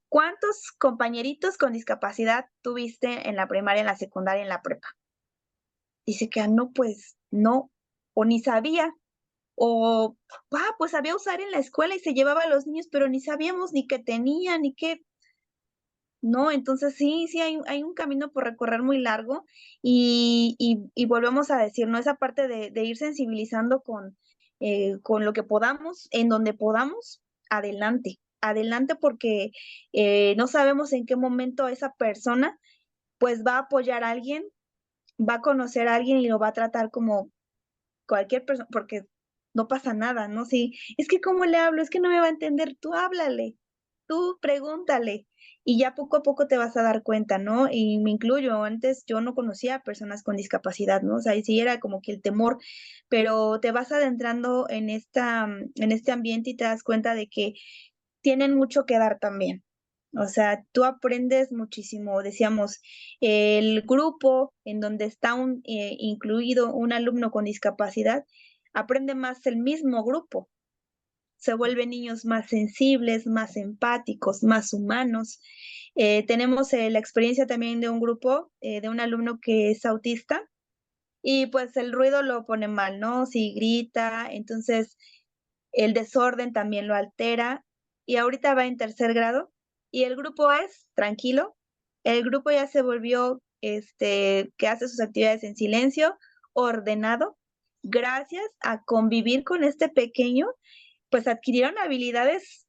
¿Cuántos compañeritos con discapacidad tuviste en la primaria, en la secundaria, en la prepa? Dice que, no, pues no, o ni sabía, o, pues sabía usar en la escuela y se llevaba a los niños, pero ni sabíamos ni qué tenía, ni qué, ¿no? Entonces sí, hay un camino por recorrer muy largo y volvemos a decir, ¿no? Esa parte de ir sensibilizando con lo que podamos, en donde podamos, adelante, adelante porque no sabemos en qué momento esa persona pues va a apoyar a alguien, va a conocer a alguien y lo va a tratar como cualquier persona, porque no pasa nada, ¿no? Sí, es que ¿cómo le hablo? Es que no me va a entender, tú háblale, tú pregúntale y ya poco a poco te vas a dar cuenta, ¿no? Y me incluyo, antes yo no conocía a personas con discapacidad, ¿no? O sea, y sí era como que el temor, pero te vas adentrando en este ambiente y te das cuenta de que tienen mucho que dar también. O sea, tú aprendes muchísimo. Decíamos, el grupo en donde está incluido un alumno con discapacidad, aprende más el mismo grupo. Se vuelven niños más sensibles, más empáticos, más humanos. Tenemos la experiencia también de un grupo, de un alumno que es autista, y pues el ruido lo pone mal, ¿no? Si grita, entonces el desorden también lo altera y ahorita va en tercer grado y el grupo es tranquilo, el grupo ya se volvió, que hace sus actividades en silencio, ordenado, gracias a convivir con este pequeño, pues adquirieron habilidades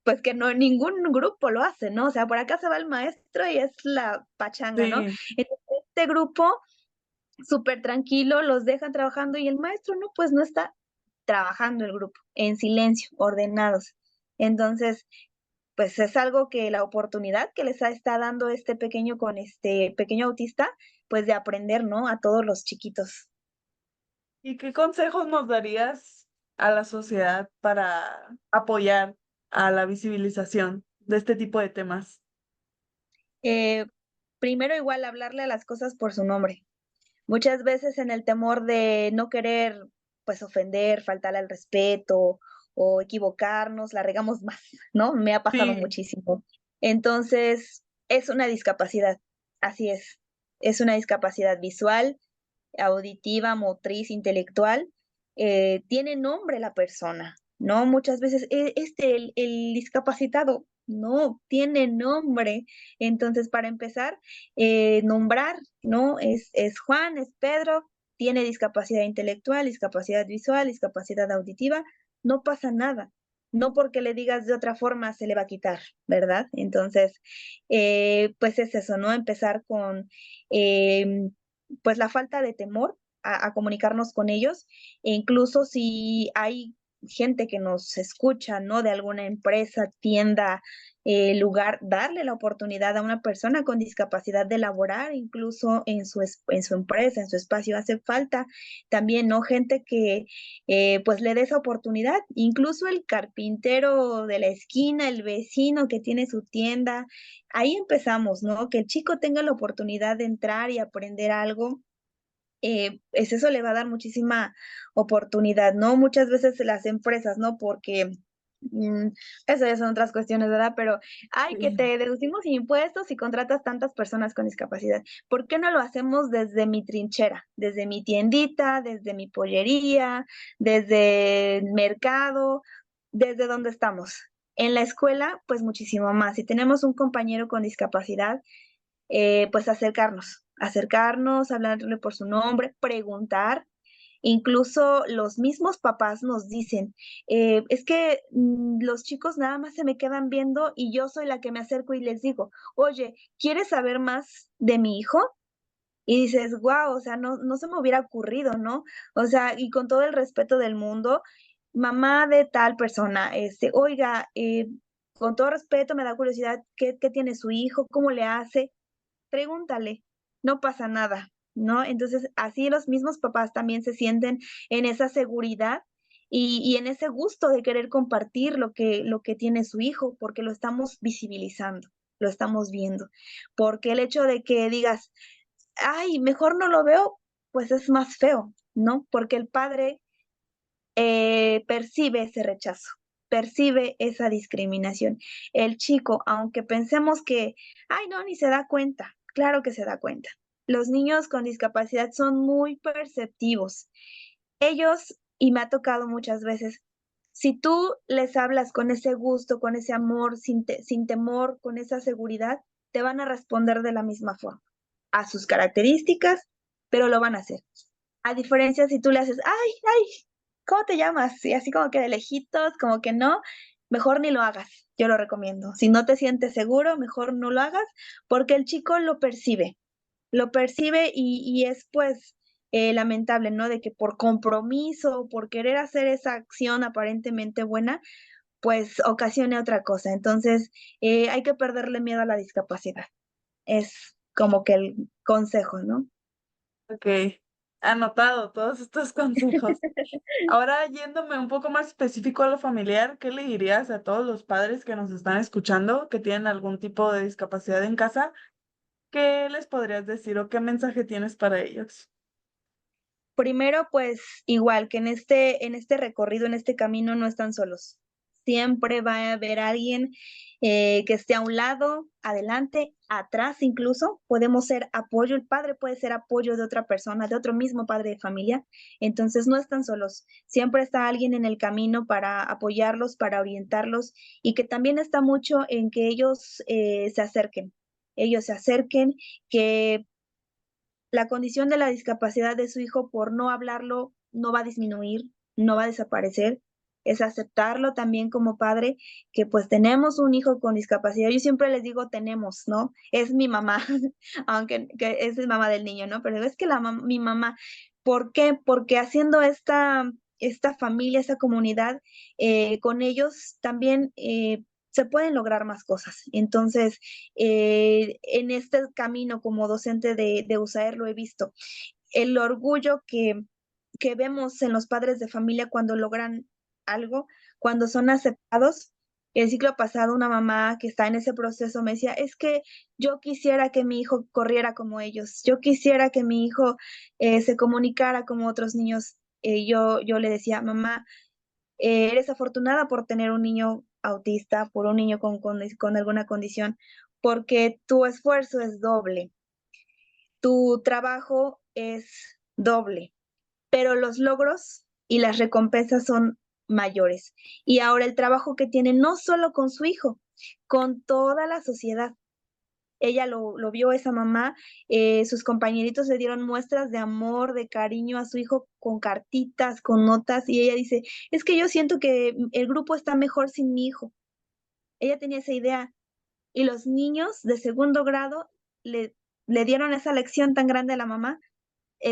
pues que no ningún grupo lo hace, ¿no? O sea, por acá se va el maestro y es la pachanga, ¿no? Sí. Entonces, este grupo súper tranquilo, los dejan trabajando y el maestro no, pues no está trabajando el grupo en silencio, ordenados. Entonces, pues es algo que la oportunidad que les está dando este pequeño con este pequeño autista, pues de aprender, ¿no? A todos los chiquitos. ¿Y qué consejos nos darías a la sociedad para apoyar a la visibilización de este tipo de temas? Eh, Primero igual hablarle a las cosas por su nombre. Muchas veces en el temor de no querer, pues ofender, faltar al respeto o equivocarnos, la regamos más, ¿no? Me ha pasado Sí. muchísimo. Entonces, es una discapacidad, así es. Es una discapacidad visual, auditiva, motriz, intelectual. Tiene nombre la persona, ¿no? Muchas veces, el discapacitado, no, tiene nombre. Entonces, para empezar, nombrar, ¿no? Es Juan, es Pedro, tiene discapacidad intelectual, discapacidad visual, discapacidad auditiva, no pasa nada. No porque le digas de otra forma se le va a quitar, ¿verdad? Entonces, pues es eso, ¿no? Empezar con, pues la falta de temor a comunicarnos con ellos, e incluso si hay gente que nos escucha, ¿no? De alguna empresa, tienda, lugar, darle la oportunidad a una persona con discapacidad de laborar incluso en su empresa, en su espacio. Hace falta también, ¿no? Gente que pues le dé esa oportunidad, incluso el carpintero de la esquina, el vecino que tiene su tienda. Ahí empezamos, ¿no? Que el chico tenga la oportunidad de entrar y aprender algo, es eso le va a dar muchísima oportunidad, ¿no? Muchas veces las empresas, ¿no? Porque eso ya son otras cuestiones, ¿verdad? Pero, ay, que Sí. te deducimos impuestos y contratas tantas personas con discapacidad. ¿Por qué no lo hacemos desde mi trinchera, desde mi tiendita, desde mi pollería, desde el mercado, desde donde estamos? En la escuela, pues muchísimo más. Si tenemos un compañero con discapacidad, pues acercarnos, hablarle por su nombre, preguntar. Incluso los mismos papás nos dicen, es que los chicos nada más se me quedan viendo y yo soy la que me acerco y les digo, oye, ¿quieres saber más de mi hijo? Y dices, wow, o sea, no se me hubiera ocurrido, ¿no? O sea, y con todo el respeto del mundo, mamá de tal persona, oiga, con todo respeto, me da curiosidad, ¿qué tiene su hijo? ¿Cómo le hace? Pregúntale, no pasa nada, ¿no? Entonces, así los mismos papás también se sienten en esa seguridad y en ese gusto de querer compartir lo que tiene su hijo, porque lo estamos visibilizando. lo estamos viendo. Porque el hecho de que digas, ay, mejor no lo veo, pues es más feo, ¿no? Porque el padre percibe ese rechazo, percibe esa discriminación. El chico, aunque pensemos que, ay, no, ni se da cuenta, claro que se da cuenta. Los niños con discapacidad son muy perceptivos. Ellos, y me ha tocado muchas veces, si tú les hablas con ese gusto, con ese amor, sin temor, con esa seguridad, te van a responder de la misma forma, a sus características, pero lo van a hacer. A diferencia si tú le haces, ay, ay, ¿cómo te llamas? Y así como que de lejitos, como que no, mejor ni lo hagas, yo lo recomiendo. Si no te sientes seguro, mejor no lo hagas, porque el chico lo percibe y es pues lamentable, ¿no? De que por compromiso, por querer hacer esa acción aparentemente buena, pues ocasione otra cosa. Entonces, hay que perderle miedo a la discapacidad. Es como que el consejo, ¿no? Ok, anotado todos estos consejos. Ahora, yéndome un poco más específico a lo familiar, ¿qué le dirías a todos los padres que nos están escuchando que tienen algún tipo de discapacidad en casa? ¿Qué les podrías decir o qué mensaje tienes para ellos? Primero, pues igual que en este recorrido, en este camino, no están solos. Siempre va a haber alguien que esté a un lado, adelante, atrás incluso. Podemos ser apoyo, el padre puede ser apoyo de otra persona, de otro mismo padre de familia. Entonces no están solos. Siempre está alguien en el camino para apoyarlos, para orientarlos y que también está mucho en que ellos se acerquen. Ellos se acerquen, que la condición de la discapacidad de su hijo por no hablarlo no va a disminuir, no va a desaparecer. Es aceptarlo también como padre, que pues tenemos un hijo con discapacidad. Yo siempre les digo tenemos, ¿no? Es mi mamá, aunque que es la mamá del niño, ¿no? Pero es que mi mamá, ¿por qué? Porque haciendo esta familia, esta comunidad, con ellos también se pueden lograr más cosas. Entonces, en este camino como docente de USAER lo he visto. El orgullo que vemos en los padres de familia cuando logran algo, cuando son aceptados. El ciclo pasado, una mamá que está en ese proceso me decía, es que yo quisiera que mi hijo corriera como ellos, yo quisiera que mi hijo se comunicara como otros niños. Yo le decía, mamá, eres afortunada por tener un niño autista, por un niño con alguna condición, porque tu esfuerzo es doble, tu trabajo es doble, pero los logros y las recompensas son mayores. Y ahora el trabajo que tiene no solo con su hijo, con toda la sociedad. Ella lo vio, esa mamá, sus compañeritos le dieron muestras de amor, de cariño a su hijo con cartitas, con notas, y ella dice, es que yo siento que el grupo está mejor sin mi hijo. Ella tenía esa idea, y los niños de segundo grado le, le dieron esa lección tan grande a la mamá.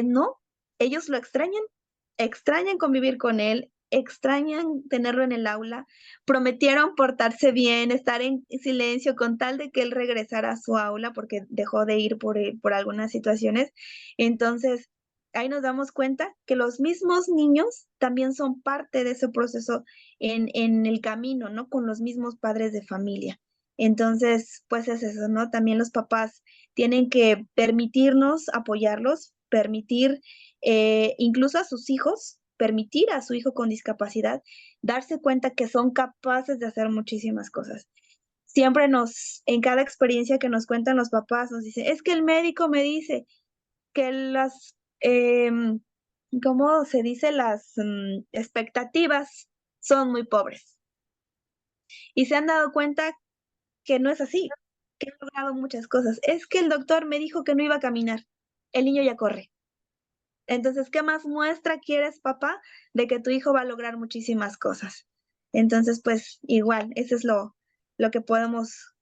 No, ellos lo extrañan convivir con él, extrañan tenerlo en el aula, prometieron portarse bien, estar en silencio con tal de que él regresara a su aula porque dejó de ir por algunas situaciones. Entonces, ahí nos damos cuenta que los mismos niños también son parte de ese proceso en el camino, ¿no? Con los mismos padres de familia. Entonces, pues es eso, ¿no? También los papás tienen que permitirnos apoyarlos, permitir incluso a sus hijos, permitir a su hijo con discapacidad darse cuenta que son capaces de hacer muchísimas cosas. Siempre en cada experiencia que nos cuentan los papás, nos dice, es que el médico me dice que ¿cómo se dice? Las expectativas son muy pobres. Y se han dado cuenta que no es así, que ha logrado muchas cosas. Es que el doctor me dijo que no iba a caminar. El niño ya corre. Entonces, ¿qué más muestra quieres, papá, de que tu hijo va a lograr muchísimas cosas? Entonces, pues igual, eso es lo que podemos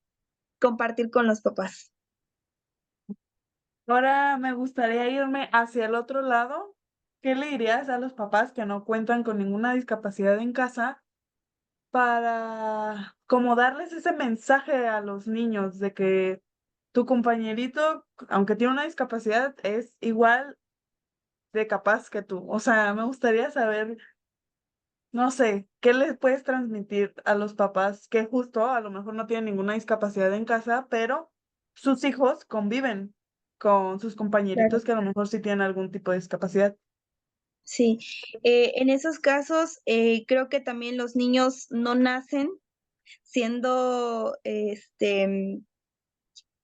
compartir con los papás. Ahora me gustaría irme hacia el otro lado. ¿Qué le dirías a los papás que no cuentan con ninguna discapacidad en casa para como darles ese mensaje a los niños de que tu compañerito, aunque tiene una discapacidad, es igual de capaz que tú? O sea, me gustaría saber no sé, ¿qué les puedes transmitir a los papás que justo a lo mejor no tienen ninguna discapacidad en casa, pero sus hijos conviven con sus Claro. compañeritos que a lo mejor sí tienen algún tipo de discapacidad? Sí, en esos casos creo que también los niños no nacen siendo,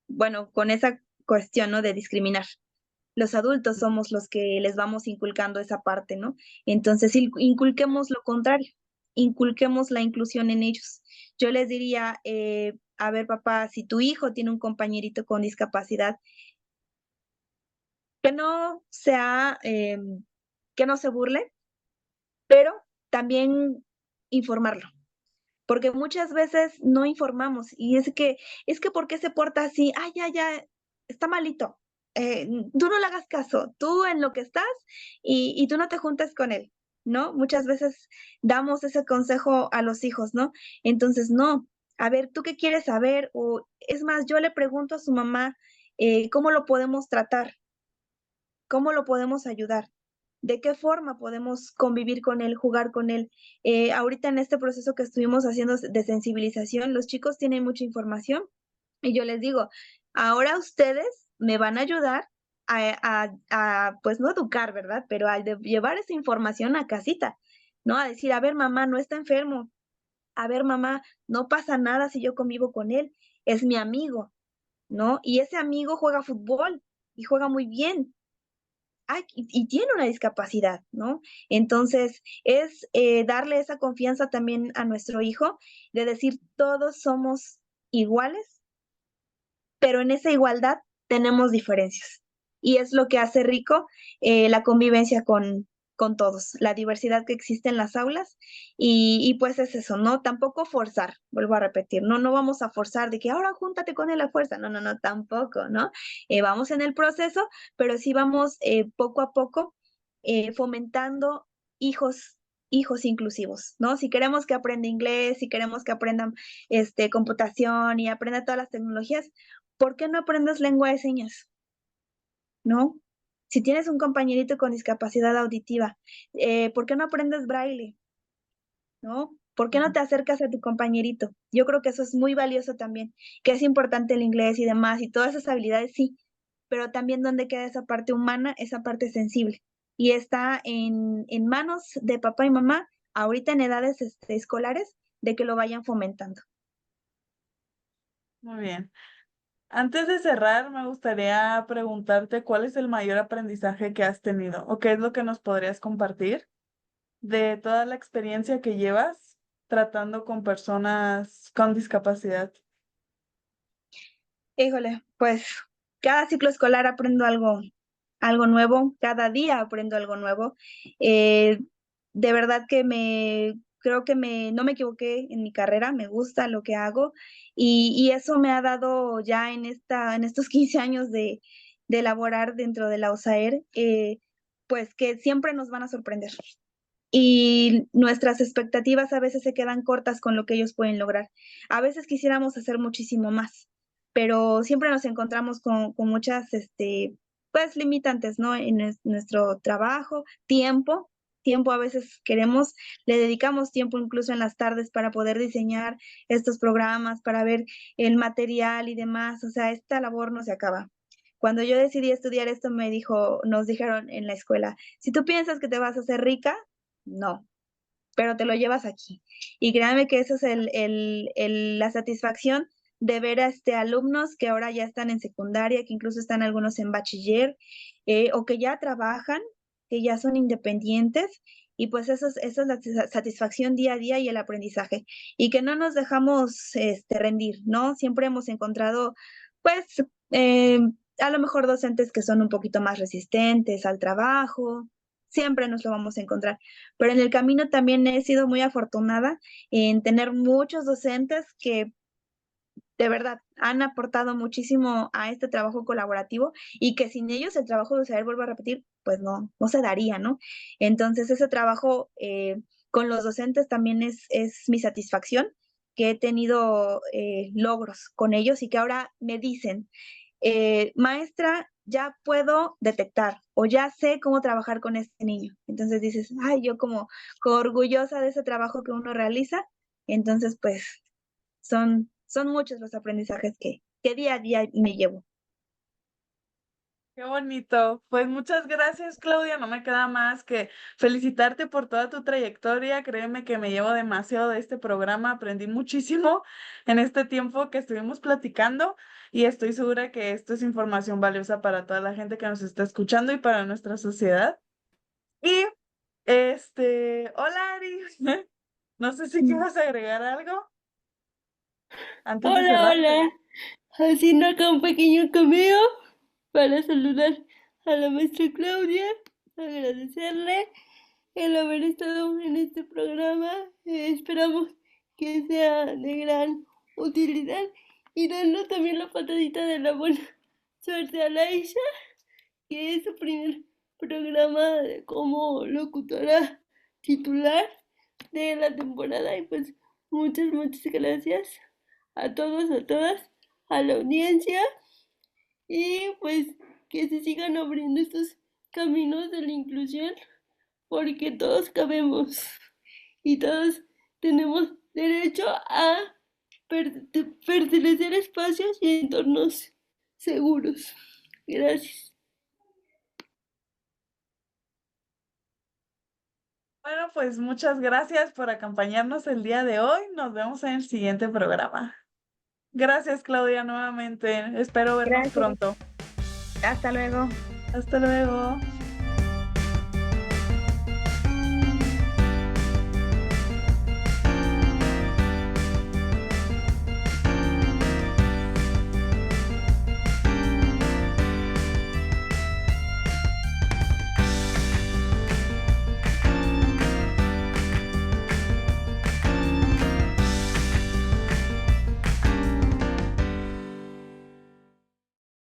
bueno, con esa cuestión, ¿no? De discriminar. Los adultos somos los que les vamos inculcando esa parte, ¿no? Entonces, inculquemos lo contrario, inculquemos la inclusión en ellos. Yo les diría, a ver, papá, si tu hijo tiene un compañerito con discapacidad, que no sea, que no se burle, pero también informarlo, porque muchas veces no informamos y es que ¿por qué se porta así? Ay, ya, ya, está malito. Tú no le hagas caso, tú en lo que estás y tú no te juntes con él, ¿no? Muchas veces damos ese consejo a los hijos, ¿no? Entonces, no, a ver, ¿tú qué quieres saber? O es más, yo le pregunto a su mamá, ¿cómo lo podemos tratar? ¿Cómo lo podemos ayudar? ¿De qué forma podemos convivir con él, jugar con él? Ahorita en este proceso que estuvimos haciendo de sensibilización, los chicos tienen mucha información y yo les digo, ahora ustedes me van a ayudar pues no educar, ¿verdad? Pero llevar esa información a casita, ¿no? A decir, a ver, mamá, no está enfermo. A ver, mamá, no pasa nada si yo convivo con él. Es mi amigo, ¿no? Y ese amigo juega fútbol y juega muy bien. Ay, y tiene una discapacidad, ¿no? Entonces, es darle esa confianza también a nuestro hijo, de decir, todos somos iguales, pero en esa igualdad tenemos diferencias. Y es lo que hace rico la convivencia con todos, la diversidad que existe en las aulas. Y pues es eso, ¿no? Tampoco forzar, vuelvo a repetir, no, no vamos a forzar de que ahora júntate con él a fuerza, no, no, no, tampoco, ¿no? Vamos en el proceso, pero sí vamos poco a poco fomentando hijos hijos inclusivos, ¿no? Si queremos que aprenda inglés, si queremos que aprendan computación y aprenda todas las tecnologías, ¿por qué no aprendes lengua de señas? ¿No? Si tienes un compañerito con discapacidad auditiva, ¿por qué no aprendes braille? ¿No? ¿Por qué no te acercas a tu compañerito? Yo creo que eso es muy valioso también, que es importante el inglés y demás, y todas esas habilidades sí, pero también dónde queda esa parte humana, esa parte sensible. Y está en manos de papá y mamá, ahorita en edades escolares, de que lo vayan fomentando. Muy bien. Antes de cerrar, me gustaría preguntarte cuál es el mayor aprendizaje que has tenido o qué es lo que nos podrías compartir de toda la experiencia que llevas tratando con personas con discapacidad. Híjole, pues cada ciclo escolar aprendo algo nuevo, cada día aprendo algo nuevo. Eh, de verdad que creo que no me equivoqué en mi carrera, me gusta lo que hago y eso me ha dado ya en estos 15 años de laborar dentro de la USAER, pues que siempre nos van a sorprender. Y nuestras expectativas a veces se quedan cortas con lo que ellos pueden lograr. A veces quisiéramos hacer muchísimo más, pero siempre nos encontramos con muchas, pues, limitantes, ¿no? En nuestro trabajo, tiempo a veces queremos, le dedicamos tiempo incluso en las tardes para poder diseñar estos programas, para ver el material y demás, o sea, esta labor no se acaba. Cuando yo decidí estudiar esto, nos dijeron en la escuela, si tú piensas que te vas a hacer rica, no, pero te lo llevas aquí. Y créanme que eso es la satisfacción de ver a alumnos que ahora ya están en secundaria, que incluso están algunos en bachiller, o que ya trabajan, que ya son independientes, y pues eso es la satisfacción día a día y el aprendizaje. Y que no nos dejamos rendir, ¿no? Siempre hemos encontrado, pues, eh, a lo mejor docentes que son un poquito más resistentes al trabajo, siempre nos lo vamos a encontrar, pero en el camino también he sido muy afortunada en tener muchos docentes que de verdad han aportado muchísimo a este trabajo colaborativo y que sin ellos el trabajo de USAER, vuelvo a repetir, pues no se daría, ¿no? Entonces ese trabajo con los docentes también es mi satisfacción, que he tenido logros con ellos y que ahora me dicen, maestra, ya puedo detectar o ya sé cómo trabajar con este niño. Entonces dices, ay, yo como orgullosa de ese trabajo que uno realiza. Entonces, pues son muchos los aprendizajes que día a día me llevo. Qué bonito. Pues muchas gracias, Claudia. No me queda más que felicitarte por toda tu trayectoria. Créeme que me llevo demasiado de este programa. Aprendí muchísimo en este tiempo que estuvimos platicando y estoy segura que esto es información valiosa para toda la gente que nos está escuchando y para nuestra sociedad. Y hola Ari. No sé si Mm. quieres agregar algo antes de Hola, cerrar. hola. Haciendo acá un pequeño cameo para saludar a la maestra Claudia, agradecerle el haber estado en este programa. Esperamos que sea de gran utilidad y dando también la patadita de la buena suerte a Laisha, que es su primer programa como locutora titular de la temporada. Y pues muchas gracias a todos, a todas, a la audiencia y pues que se sigan abriendo estos caminos de la inclusión porque todos cabemos y todos tenemos derecho a pertenecer a espacios y entornos seguros. Gracias. Bueno, pues muchas gracias por acompañarnos el día de hoy. Nos vemos en el siguiente programa. Gracias, Claudia, nuevamente. Espero vernos Gracias. pronto. Hasta luego. Hasta luego.